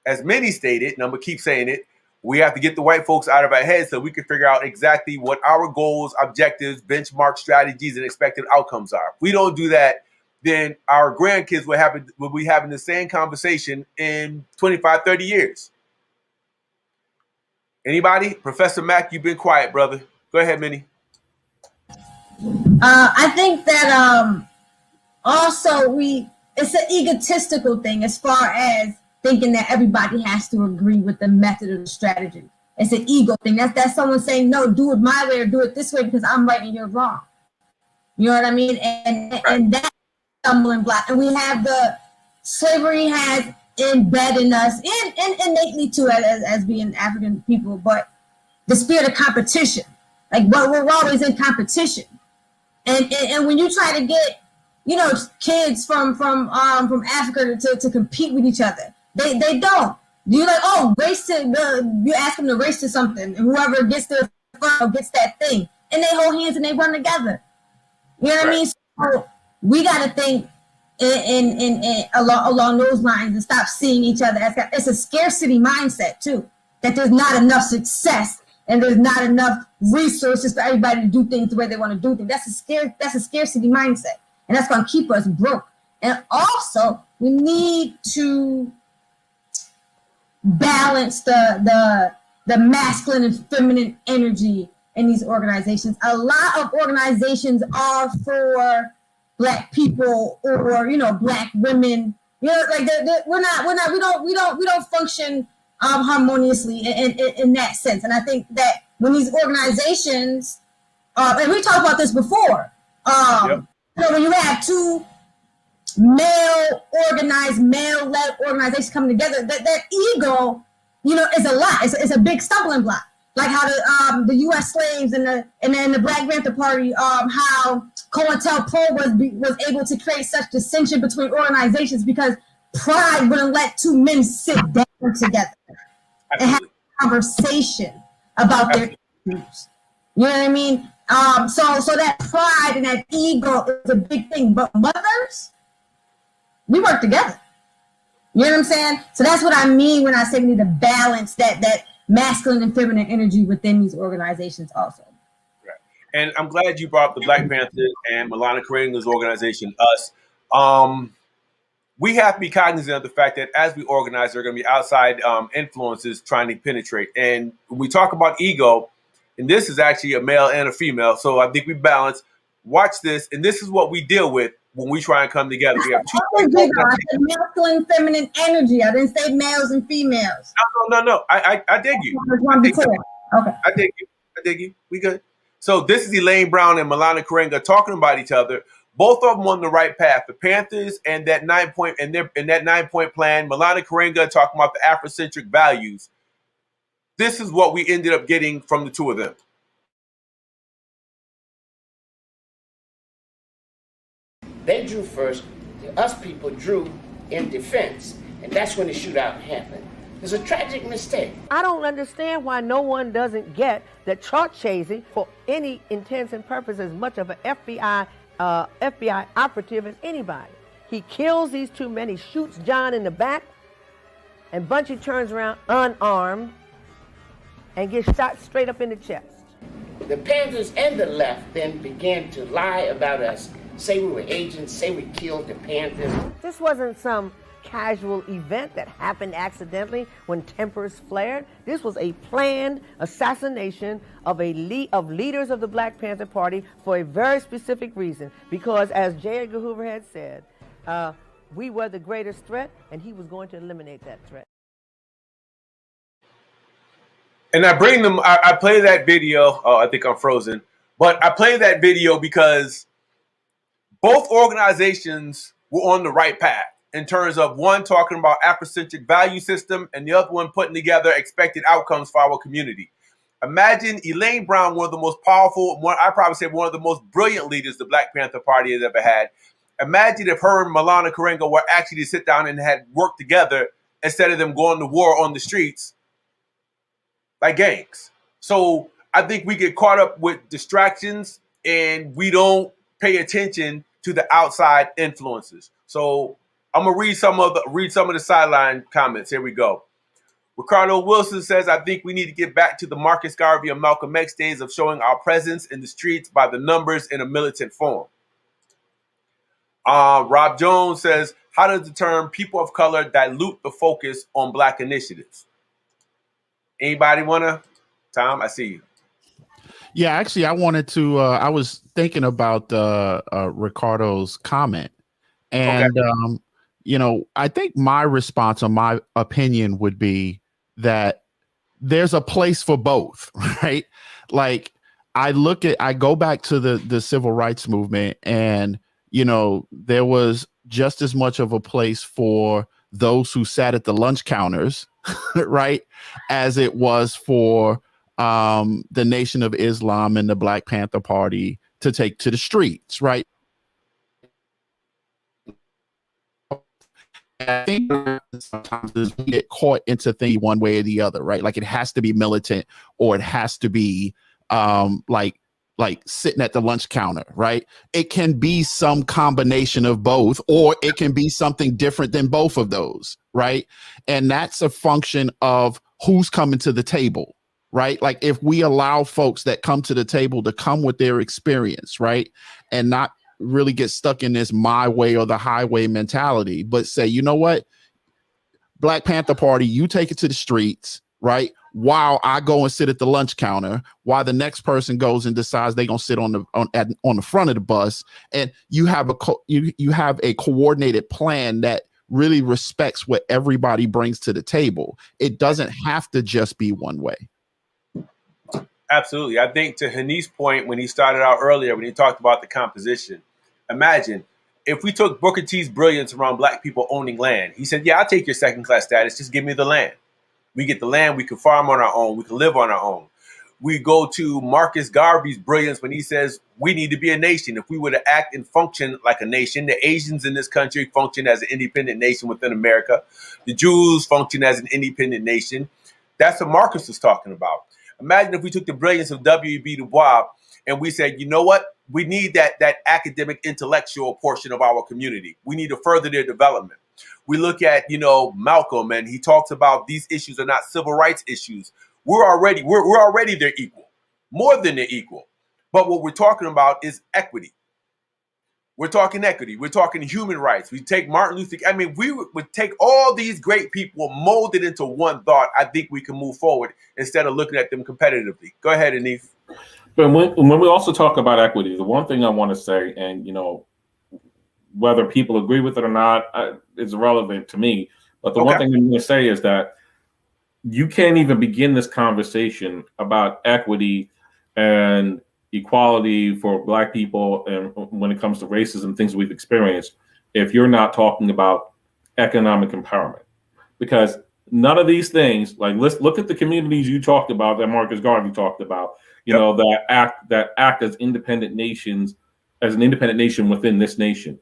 as many stated, and I'm going to keep saying it, we have to get the white folks out of our heads so we can figure out exactly what our goals, objectives, benchmark strategies, and expected outcomes are. If we don't do that, then our grandkids will be having the same conversation in 25, 30 years. Anybody? Professor Mack, you've been quiet, brother. Go ahead, Minnie. I think that also it's an egotistical thing as far as thinking that everybody has to agree with the method or the strategy. It's an ego thing. That's someone saying, no, do it my way or do it this way because I'm right and you're wrong. You know what I mean? And that's stumbling block. And we have slavery has embedded in us and innately too as being African people, but the spirit of competition. Like, but we're always in competition. And when you try to get, you know, kids from Africa to compete with each other, they don't. You're like, oh, you ask them to race to something, and whoever gets there gets that thing, and they hold hands and they run together. You know what I mean? So we got to think in along those lines and stop seeing each other as it's a scarcity mindset too. That there's not enough success and there's not enough resources for everybody to do things the way they want to do things. That's a scarcity mindset. and that's going to keep us broke. And also, we need to balance the masculine and feminine energy in these organizations. A lot of organizations are for Black people or Black women. Like we don't function harmoniously in that sense. And I think that when these organizations, and we talked about this before, when you have two male-led organizations coming together, that ego, is a lot. It's a big stumbling block. Like how the U.S. slaves and the Black Panther Party, how COINTELPRO was able to create such dissension between organizations because pride wouldn't let two men sit down together and have a conversation about their issues. You know what I mean? So that pride and that ego is a big thing. But mothers, we work together. You know what I'm saying? So that's what I mean when I say we need to balance that masculine and feminine energy within these organizations also. Right. And I'm glad you brought up the Black Panthers and Milana Karenga's organization, US. We have to be cognizant of the fact that as we organize, there are going to be outside influences trying to penetrate. And when we talk about ego, and this is actually a male and a female, so I think we balance. Watch this, and this is what we deal with when we try and come together. We have two masculine, feminine energy. I didn't say males and females. No. I dig you. Okay. I dig you. We good. So this is Elaine Brown and Milana Karenga talking about each other. Both of them on the right path. The Panthers and that 9-point and that 9-point plan. Milana Karenga talking about the Afrocentric values. This is what we ended up getting from the two of them. They drew first, us people drew in defense, and that's when the shootout happened. It's a tragic mistake. I don't understand why no one doesn't get that Chuck Chasey, for any intents and purposes, as much of an FBI operative as anybody. He kills these two men, he shoots John in the back, and Bunchy turns around unarmed and gets shot straight up in the chest. The Panthers and the left then began to lie about us, say we were agents, say we killed the Panthers. This wasn't some casual event that happened accidentally when tempers flared. This was a planned assassination of leaders of the Black Panther Party for a very specific reason. Because as J. Edgar Hoover had said, we were the greatest threat, and he was going to eliminate that threat. And I bring them, I play that video. Oh, I think I'm frozen. But I play that video because both organizations were on the right path in terms of one talking about Afrocentric value system and the other one putting together expected outcomes for our community. Imagine Elaine Brown, one of the most powerful, I probably say one of the most brilliant leaders the Black Panther Party has ever had. Imagine if her and Milana Karenga were actually to sit down and had worked together instead of them going to war on the streets like gangs. So I think we get caught up with distractions and we don't pay attention to the outside influences. So I'm gonna read some of the sideline comments. Here we go. Ricardo Wilson says, I think we need to get back to the Marcus Garvey and Malcolm X days of showing our presence in the streets by the numbers in a militant form. Rob Jones says, how does the term people of color dilute the focus on Black initiatives? Anybody wanna? Tom, I see you. Yeah, actually, I wanted to. I was thinking about Ricardo's comment, and I think my response or my opinion would be that there's a place for both, right? Like I go back to the civil rights movement, and there was just as much of a place for those who sat at the lunch counters, right, as it was for the Nation of Islam and the Black Panther Party to take to the streets, right? I think sometimes we get caught into things one way or the other, right? Like it has to be militant or it has to be like sitting at the lunch counter, right? It can be some combination of both, or it can be something different than both of those, right? And that's a function of who's coming to the table, right? Like if we allow folks that come to the table to come with their experience, right? And not really get stuck in this my way or the highway mentality, but say, you know what, Black Panther Party, you take it to the streets, right? While I go and sit at the lunch counter, while the next person goes and decides they're gonna sit on the front of the bus, and you have you have a coordinated plan that really respects what everybody brings to the table. It doesn't have to just be one way. Absolutely. I think to Hanif's point, when he started out earlier, when he talked about the composition, imagine if we took Booker T's brilliance around Black people owning land. He said, yeah, I'll take your second class status. Just give me the land. We get the land. We can farm on our own. We can live on our own. We go to Marcus Garvey's brilliance when he says we need to be a nation. If we were to act and function like a nation, the Asians in this country function as an independent nation within America. The Jews function as an independent nation. That's what Marcus was talking about. Imagine if we took the brilliance of W.E.B. Du Bois and we said, you know what? We need that academic intellectual portion of our community. We need to further their development. We look at, Malcolm, and he talks about these issues are not civil rights issues. We're already their equal, more than their equal. But what we're talking about is equity. We're talking equity. We're talking human rights. We take Martin Luther. We would take all these great people, mold it into one thought. I think we can move forward instead of looking at them competitively. Go ahead, Hanif. But when we also talk about equity, the one thing I want to say, and whether people agree with it or not, is irrelevant to me. But the one thing I'm going to say is that you can't even begin this conversation about equity and equality for Black people, and when it comes to racism, things we've experienced, if you're not talking about economic empowerment. Because none of these things, like let's look at the communities you talked about, that Marcus Garvey talked about, that act as independent nations, as an independent nation within this nation.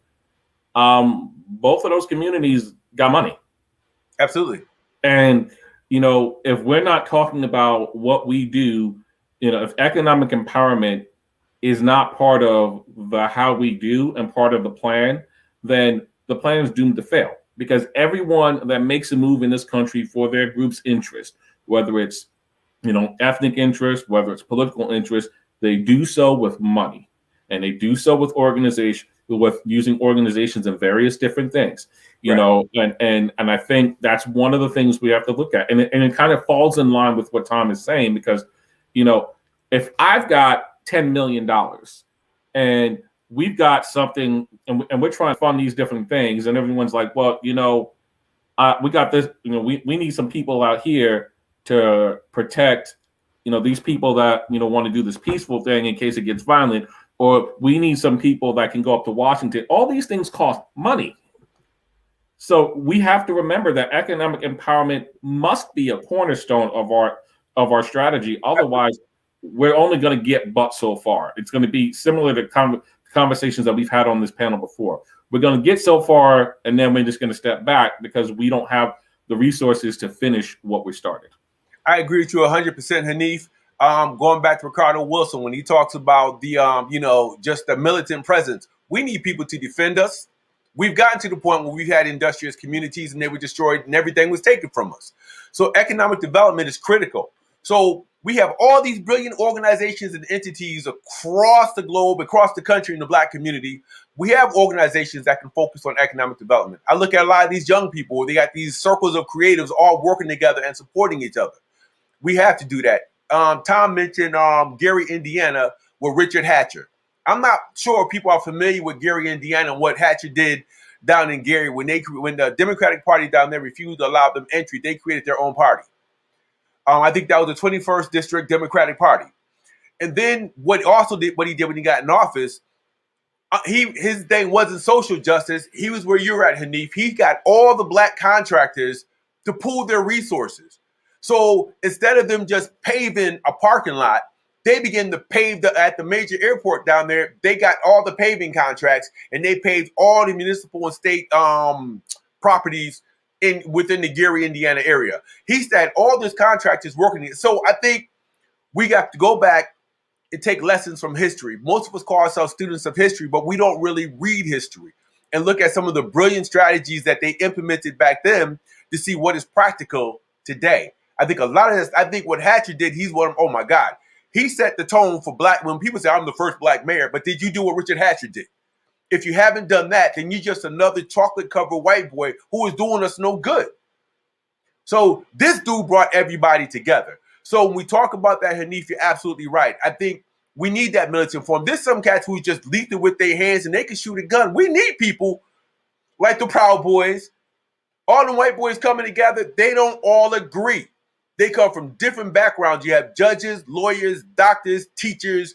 Both of those communities got money. Absolutely. And, if we're not talking about what we do, if economic empowerment is not part of the how we do and part of the plan, then the plan is doomed to fail. Because everyone that makes a move in this country for their group's interest, whether it's, ethnic interest, whether it's political interest, they do so with money. And they do so with using organizations and various different things, and I think that's one of the things we have to look at. And it kind of falls in line with what Tom is saying, because, if I've got $10 million and we've got something and we're trying to fund these different things, and everyone's like, well, we got this, we need some people out here to protect, these people that, want to do this peaceful thing in case it gets violent, or we need some people that can go up to Washington. All these things cost money. So we have to remember that economic empowerment must be a cornerstone of our strategy. Otherwise, we're only going to get but so far. It's going to be similar to conversations that we've had on this panel before. We're going to get so far, and then we're just going to step back because we don't have the resources to finish what we started. I agree with you 100%, Hanif. Going back to Ricardo Wilson, when he talks about the, just the militant presence, we need people to defend us. We've gotten to the point where we've had industrious communities and they were destroyed and everything was taken from us. So economic development is critical. So we have all these brilliant organizations and entities across the globe, across the country in the Black community. We have organizations that can focus on economic development. I look at a lot of these young people, they got these circles of creatives all working together and supporting each other. We have to do that. Tom mentioned Gary, Indiana, with Richard Hatcher. I'm not sure people are familiar with Gary, Indiana, and what Hatcher did down in Gary. When the Democratic Party down there refused to allow them entry, they created their own party. I think that was the 21st District Democratic Party. And then what he did when he got in office, his thing wasn't social justice. He was where you're at, Hanif. He got all the Black contractors to pool their resources. So instead of them just paving a parking lot, they began to pave at the major airport down there. They got all the paving contracts and they paved all the municipal and state properties within the Gary, Indiana area. He said all those contractors working. So I think we got to go back and take lessons from history. Most of us call ourselves students of history, but we don't really read history and look at some of the brilliant strategies that they implemented back then to see what is practical today. I think a lot of this, I think what Hatcher did, oh my God, he set the tone for Black, when people say I'm the first Black mayor, but did you do what Richard Hatcher did? If you haven't done that, then you're just another chocolate-covered white boy who is doing us no good. So this dude brought everybody together. So when we talk about that, Hanif, you're absolutely right. I think we need that militant form. There's some cats who just lethal with their hands and they can shoot a gun. We need people like the Proud Boys. All the white boys coming together, they don't all agree. They come from different backgrounds. You have judges, lawyers, doctors, teachers,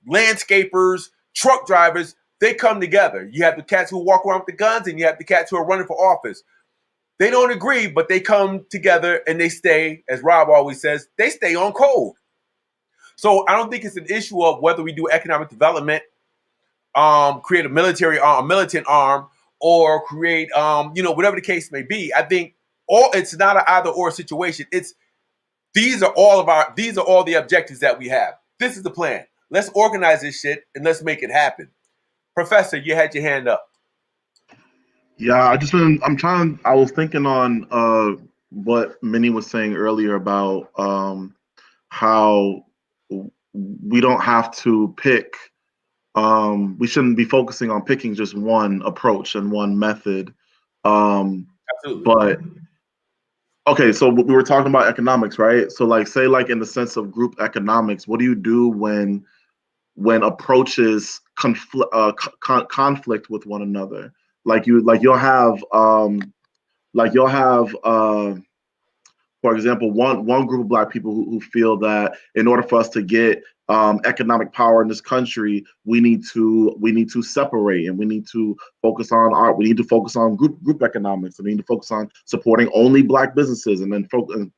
landscapers, truck drivers. They come together. You have the cats who walk around with the guns and you have the cats who are running for office. They don't agree, but they come together and they stay, as Rob always says, they stay on code. So I don't think it's an issue of whether we do economic development, create a military arm, a militant arm, or create, whatever the case may be. I think it's not an either or situation. These are all the objectives that we have. This is the plan. Let's organize this shit and let's make it happen. Professor, you had your hand up. Yeah, I was thinking on what Minnie was saying earlier about how we don't have to pick, we shouldn't be focusing on picking just one approach and one method. Absolutely. But okay, so we were talking about economics, right? So like say like in the sense of group economics, what do you do when approaches conflict with one another? You'll have for example, one group of Black people who feel that in order for us to get economic power in this country, we need to separate and we need to focus on art. We need to focus on group economics. We need to focus on supporting only Black businesses and then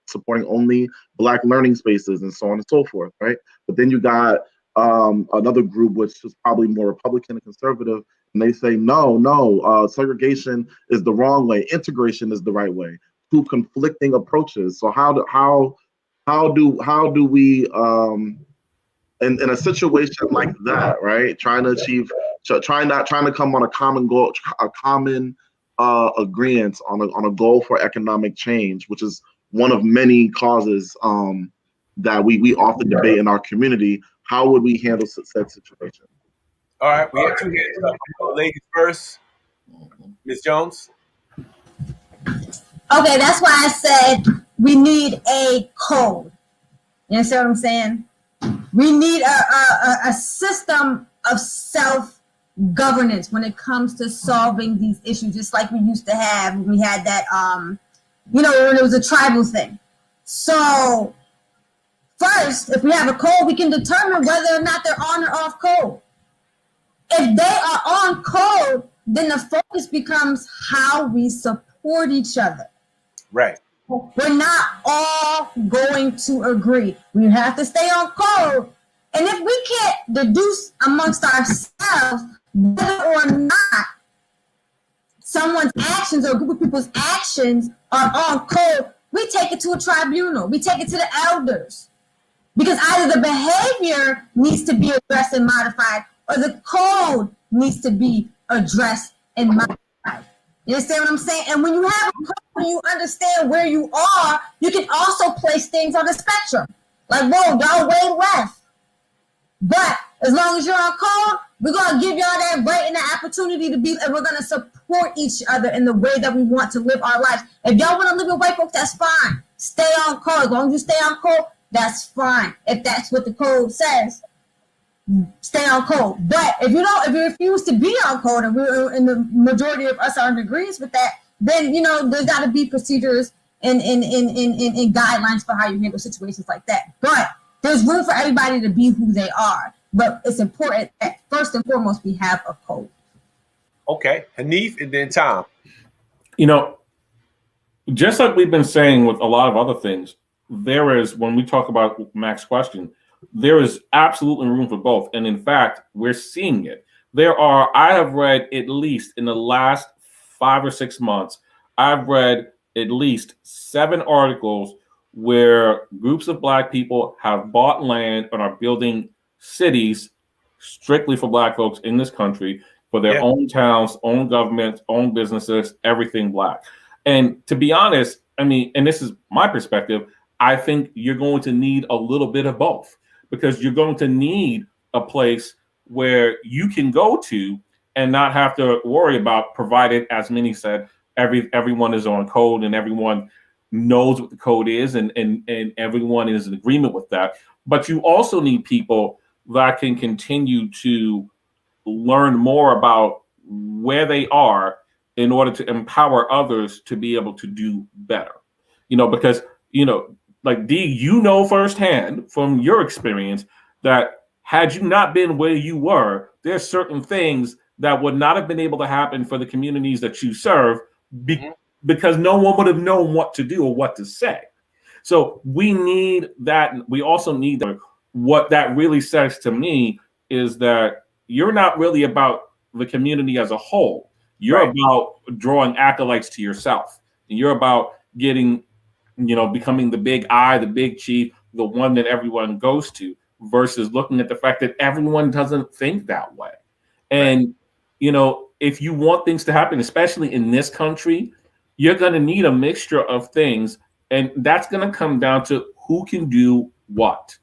supporting only Black learning spaces and so on and so forth, right? But then you got another group which is probably more Republican and conservative, and they say no, segregation is the wrong way, integration is the right way. Two conflicting approaches. So how do we in a situation like that, right? Trying to come on a common goal, a common agreement on a goal for economic change, which is one of many causes that we often debate in our community. How would we handle said situation? All right, we have two hands up. Ladies first. Ms. Jones. Okay, that's why I said we need a code. You understand what I'm saying? We need a system of self-governance when it comes to solving these issues, just like we used to have when we had that, when it was a tribal thing. So first, if we have a code, we can determine whether or not they're on or off code. If they are on code, then the focus becomes how we support each other. Right. We're not all going to agree. We have to stay on code. And if we can't deduce amongst ourselves whether or not someone's actions or a group of people's actions are on code, we take it to a tribunal. We take it to the elders. Because either the behavior needs to be addressed and modified, or the code needs to be addressed and modified. You understand what I'm saying? And when you have a code and you understand where you are, you can also place things on the spectrum. Like, whoa, y'all way left. But as long as you're on code, we're going to give y'all that right and the opportunity to be, and we're going to support each other in the way that we want to live our lives. If y'all want to live with white folks, that's fine. Stay on code. As long as you stay on code, that's fine. If that's what the code says, stay on code. But if you refuse to be on code, and the majority of us are in agreement with that, then there's got to be procedures and guidelines for how you handle situations like that. But there's room for everybody to be who they are. But it's important that first and foremost we have a code. Okay, Hanif and then Tom. Just like we've been saying with a lot of other things, there is, when we talk about Mac's question, there is absolutely room for both. And in fact, we're seeing it. I have read at least in the last 5 or 6 months, I've read at least 7 articles where groups of Black people have bought land and are building cities strictly for Black folks in this country, for their own towns, own governments, own businesses, everything Black. And to be honest, and this is my perspective, I think you're going to need a little bit of both, because you're going to need a place where you can go to and not have to worry about, provided, as many said, everyone is on code and everyone knows what the code is, and everyone is in agreement with that. But you also need people that can continue to learn more about where they are in order to empower others to be able to do better. Because, like D, firsthand from your experience that had you not been where you were, there's certain things that would not have been able to happen for the communities that you serve because no one would have known what to do or what to say. So we need that. We also need that. What that really says to me is that you're not really about the community as a whole. You're about drawing acolytes to yourself. You're about getting, becoming the big I, the big chief, the one that everyone goes to, versus looking at the fact that everyone doesn't think that way. And, if you want things to happen, especially in this country, you're going to need a mixture of things. And that's going to come down to who can do what.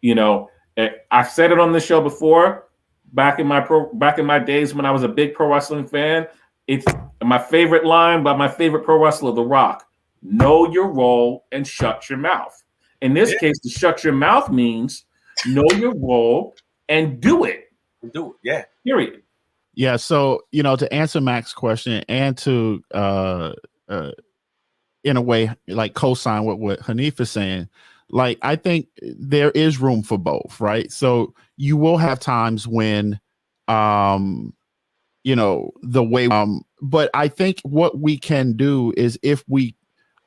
I've said it on the show before. Back in my days when I was a big pro wrestling fan, it's my favorite line by my favorite pro wrestler, The Rock. Know your role and shut your mouth. In this case, to shut your mouth means know your role and do it. Do it, yeah. Period. Yeah. So, to answer Mac's question and to, in a way, like co-sign what Hanif is saying, like, I think there is room for both, right? So you will have times when, the way, but I think what we can do is if we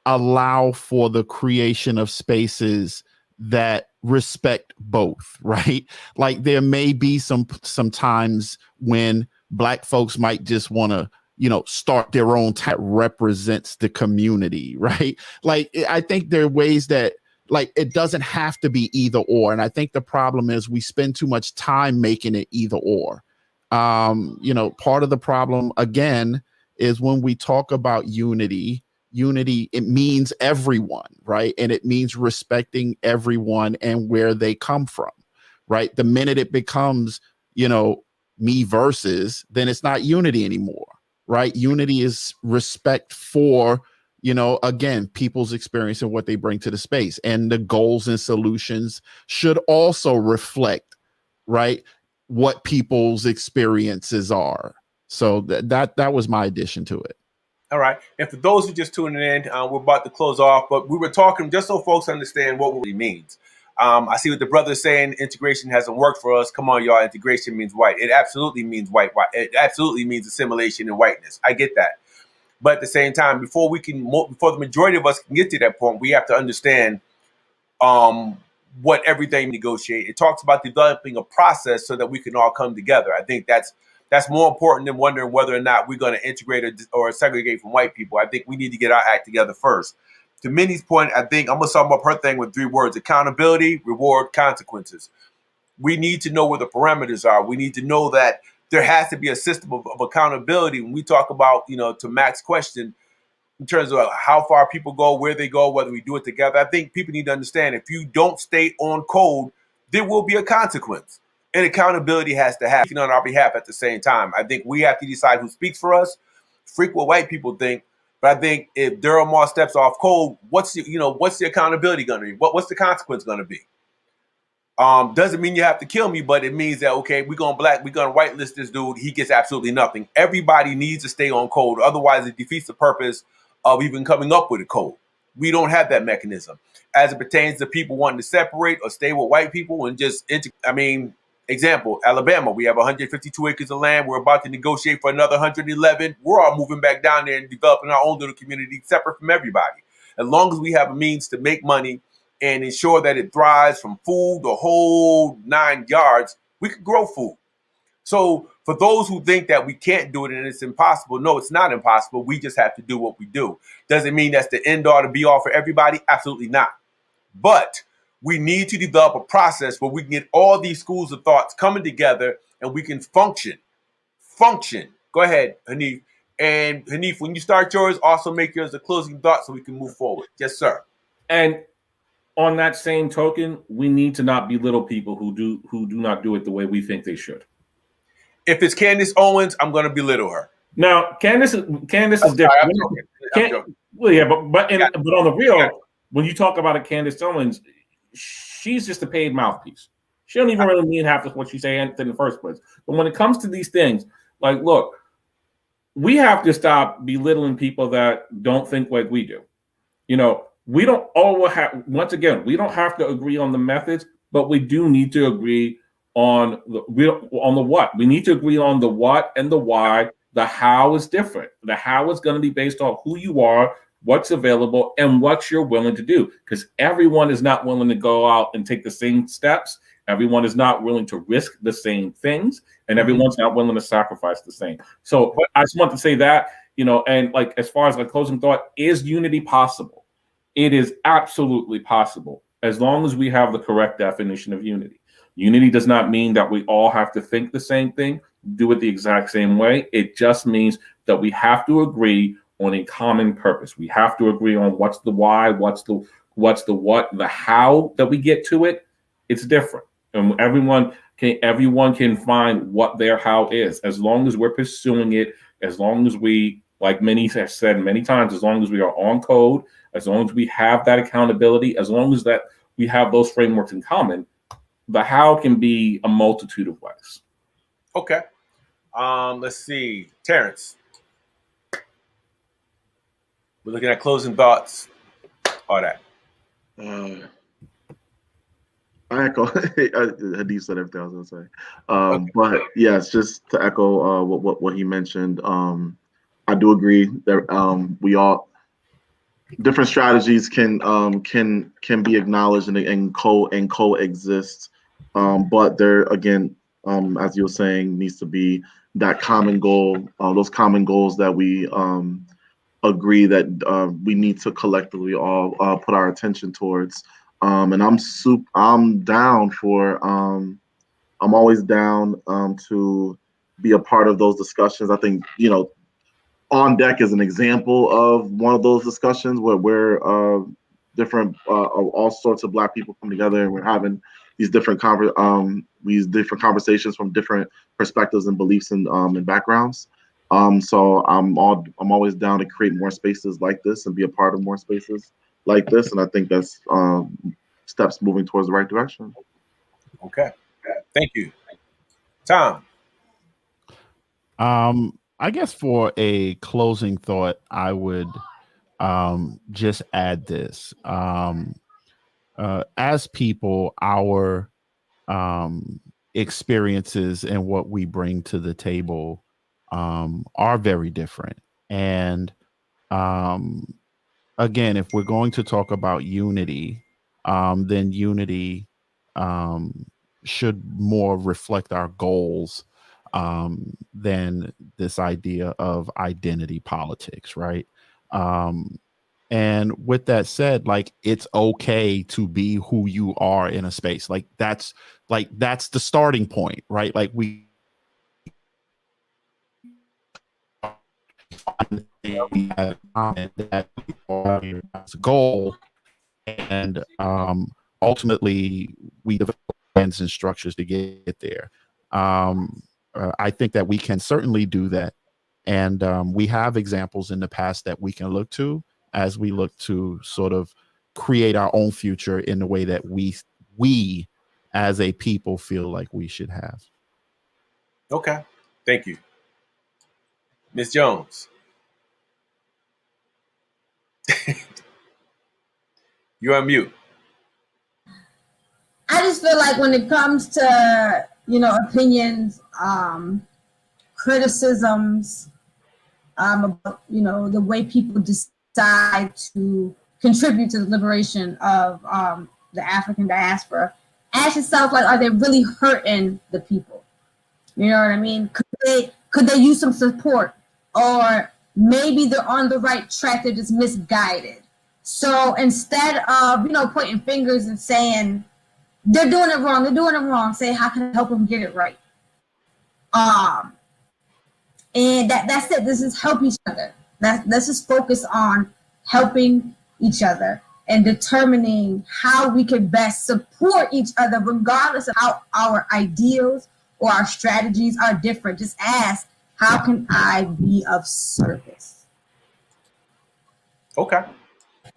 allow for the creation of spaces that respect both, right? Like there may be some times when Black folks might just want to, start their own that represents the community, right? Like I think there are ways that, like, it doesn't have to be either or. And I think the problem is we spend too much time making it either or. Part of the problem, again, is when we talk about unity, it means everyone, right? And it means respecting everyone and where they come from, right? The minute it becomes, me versus, then it's not unity anymore, right? Unity is respect for, again, people's experience and what they bring to the space. And the goals and solutions should also reflect, right, what people's experiences are. So that was my addition to it. All right. And for those who just tuning in, we're about to close off, but we were talking just so folks understand what it really means. I see what the brother is saying. Integration hasn't worked for us. Come on, y'all. Integration means white. It absolutely means white. It absolutely means assimilation and whiteness. I get that. But at the same time, before the majority of us can get to that point, we have to understand what everything negotiate. It talks about developing a process so that we can all come together. I think that's more important than wondering whether or not we're going to integrate or segregate from white people. I think we need to get our act together first. To Minnie's point, I think I'm going to sum up her thing with 3 words: accountability, reward, consequences. We need to know where the parameters are. We need to know that there has to be a system of accountability. When we talk about, to Mac's question, in terms of how far people go, where they go, whether we do it together, I think people need to understand if you don't stay on code, there will be a consequence. And accountability has to happen on our behalf at the same time. I think we have to decide who speaks for us. Freak what white people think. But I think if there are more steps off code, what's the accountability going to be? What's the consequence going to be? Doesn't mean you have to kill me, but it means that, okay, we're going to whitelist this dude. He gets absolutely nothing. Everybody needs to stay on code. Otherwise, it defeats the purpose of even coming up with a code. We don't have that mechanism. As it pertains to people wanting to separate or stay with white people and just, example, Alabama, we have 152 acres of land. We're about to negotiate for another 111. We're all moving back down there and developing our own little community separate from everybody. As long as we have a means to make money and ensure that it thrives from food, the whole 9 yards, we could grow food. So for those who think that we can't do it and it's impossible, no, it's not impossible. We just have to do what we do. Does it mean that's the end all to be all for everybody? Absolutely not. But we need to develop a process where we can get all these schools of thoughts coming together and we can function. Go ahead, Hanif. And Hanif, when you start yours, also make yours a closing thought so we can move forward. Yes, sir. And on that same token, we need to not belittle people who do not do it the way we think they should. If it's Candace Owens, I'm going to belittle her. Now, Candace is different. I'm joking. Well, yeah, but on the real, when you talk about a Candace Owens, she's just a paid mouthpiece. She don't even really mean half of what she's saying in the first place. But when it comes to these things, like, look, we have to stop belittling people that don't think like we do. You know, we don't always have. Once again, we don't have to agree on the methods, but we do need to agree on the what. We need to agree on the what and the why. The how is different. The how is going to be based on who you are, what's available, and what you're willing to do. Because everyone is not willing to go out and take the same steps. Everyone is not willing to risk the same things, and everyone's not willing to sacrifice the same. So I just want to say that, you know, and like as far as the closing thought, is unity possible? It is absolutely possible as long as we have the correct definition of unity. Unity does not mean that we all have to think the same thing, do it the exact same way. It just means that we have to agree on a common purpose. We have to agree on what's the why, what's the what, the how that we get to it. It's different. And everyone can find what their how is, as long as we're pursuing it, as long as we, like many have said many times, as long as we are on code, as long as we have that accountability, as long as that we have those frameworks in common, the how can be a multitude of ways. Okay. Let's see. Terrence. We're looking at closing thoughts. All that. I echo. Hadith said everything I was going to say. But yes, just to echo what he mentioned. I do agree that we all different strategies can be acknowledged and coexist. But there again, as you were saying, needs to be that common goal. Those common goals that we agree that we need to collectively all put our attention towards. And I'm down for I'm always down to be a part of those discussions. I think, you know, On Deck is an example of one of those discussions where different all sorts of Black people come together and we're having these different conversations from different perspectives and beliefs and backgrounds. So I'm always down to create more spaces like this and be a part of more spaces like this, and I think that's steps moving towards the right direction. Okay, thank you, Tom. I guess for a closing thought, I would just add this. As people, our experiences and what we bring to the table are very different. And again, if we're going to talk about unity, then unity should more reflect our goals than this idea of identity politics, right? And with that said, like, it's okay to be who you are in a space. That's the starting point, right? Like we have that as a goal, and ultimately we develop plans and structures to get there. I think that we can certainly do that, and we have examples in the past that we can look to as we look to sort of create our own future in the way that we as a people feel like we should have. Okay, thank you, Ms. Jones. You're on mute. I just feel like when it comes to, you know, opinions, criticisms, about, you know, the way people decide to contribute to the liberation of the African diaspora, ask yourself, like, are they really hurting the people? You know what I mean? Could they use some support? Or maybe they're on the right track, they're just misguided. So instead of, you know, pointing fingers and saying, they're doing it wrong, say, how can I help them get it right? And that's it. This is help each other. Let's just focus on helping each other and determining how we can best support each other, regardless of how our ideals or our strategies are different. Just ask, how can I be of service? Okay.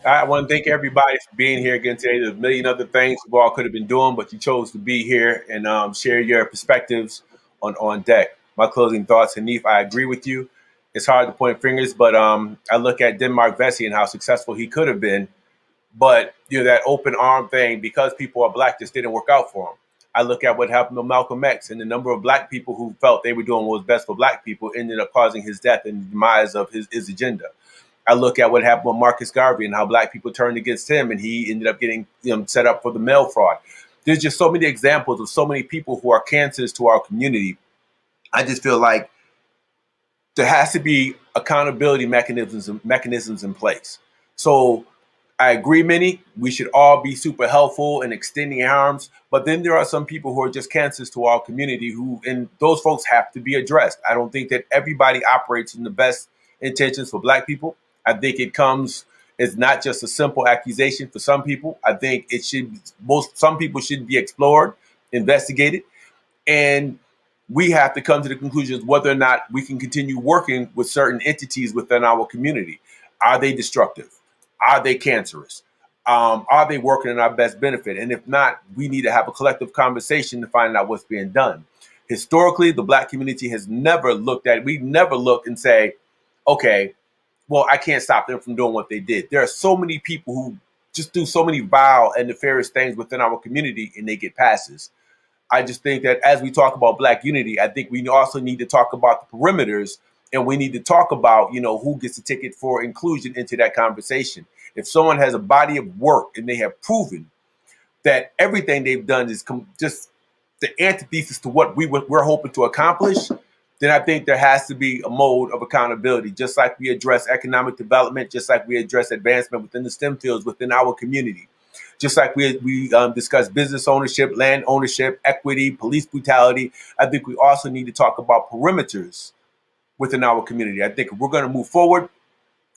I want to thank everybody for being here again today. There's a million other things we all could have been doing, but you chose to be here and share your perspectives on deck. My closing thoughts, Hanif, I agree with you. It's hard to point fingers, but I look at Denmark Vesey and how successful he could have been. But that open arm thing, because people are black, just didn't work out for him. I look at what happened to Malcolm X, and the number of black people who felt they were doing what was best for black people ended up causing his death and demise of his agenda. I look at what happened with Marcus Garvey and how black people turned against him, and he ended up getting set up for the mail fraud. There's just so many examples of so many people who are cancers to our community. I just feel like there has to be accountability mechanisms in place. So I agree, Minnie. We should all be super helpful and extending arms. But then there are some people who are just cancers to our community and those folks have to be addressed. I don't think that everybody operates in the best intentions for black people. I think it's not just a simple accusation for some people. I think some people should be explored, investigated, and we have to come to the conclusions whether or not we can continue working with certain entities within our community. Are they destructive? Are they cancerous? Are they working in our best benefit? And if not, we need to have a collective conversation to find out what's being done. Historically, the black community has never looked and say, okay, well, I can't stop them from doing what they did. There are so many people who just do so many vile and nefarious things within our community and they get passes. I just think that as we talk about black unity, I think we also need to talk about the perimeters, and we need to talk about, who gets a ticket for inclusion into that conversation. If someone has a body of work and they have proven that everything they've done is just the antithesis to what we're hoping to accomplish, then I think there has to be a mode of accountability, just like we address economic development, just like we address advancement within the STEM fields within our community, just like we discuss business ownership, land ownership, equity, police brutality. I think we also need to talk about perimeters within our community. I think if we're going to move forward,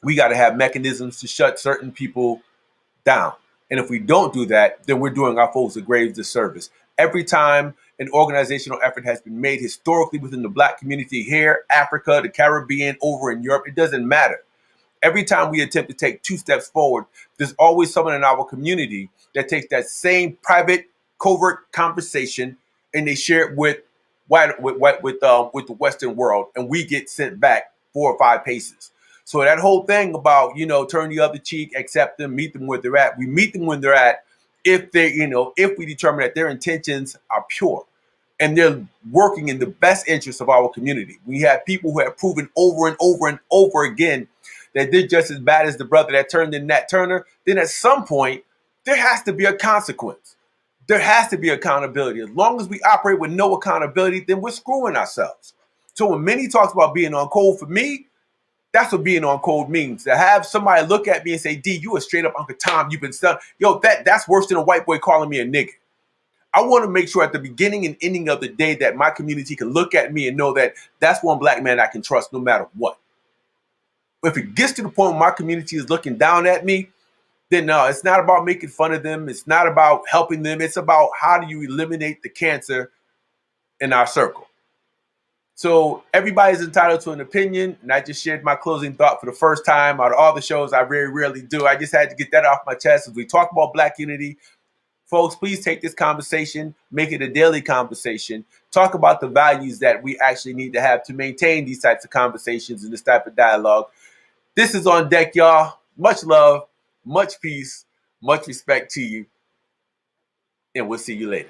we got to have mechanisms to shut certain people down. And if we don't do that, then we're doing our folks a grave disservice. Every time an organizational effort has been made historically within the black community here, Africa, the Caribbean, over in Europe, it doesn't matter. Every time we attempt to take 2 steps forward, there's always someone in our community that takes that same private, covert conversation and they share it with the Western world, and we get sent back 4 or 5 paces. So that whole thing about, turn the other cheek, accept them, meet them where they're at. We meet them when they're at if we determine that their intentions are pure and they're working in the best interest of our community. We have people who have proven over and over and over again that they're just as bad as the brother that turned in Nat Turner. Then at some point, there has to be a consequence. There has to be accountability. As long as we operate with no accountability, then we're screwing ourselves. So when Minnie talks about being on code, for me, that's what being on code means. To have somebody look at me and say, D, you a straight up Uncle Tom, you've been stuck. Yo, that's worse than a white boy calling me a nigga. I want to make sure at the beginning and ending of the day that my community can look at me and know that that's one black man I can trust no matter what. But if it gets to the point where my community is looking down at me, then no, it's not about making fun of them. It's not about helping them. It's about how do you eliminate the cancer in our circle. So everybody's entitled to an opinion, and I just shared my closing thought for the first time out of all the shows I very rarely do. I just had to get that off my chest. As we talk about black unity, folks, please take this conversation, make it a daily conversation. Talk about the values that we actually need to have to maintain these types of conversations and this type of dialogue. This is On Deck, y'all. Much love, much peace, much respect to you, and we'll see you later.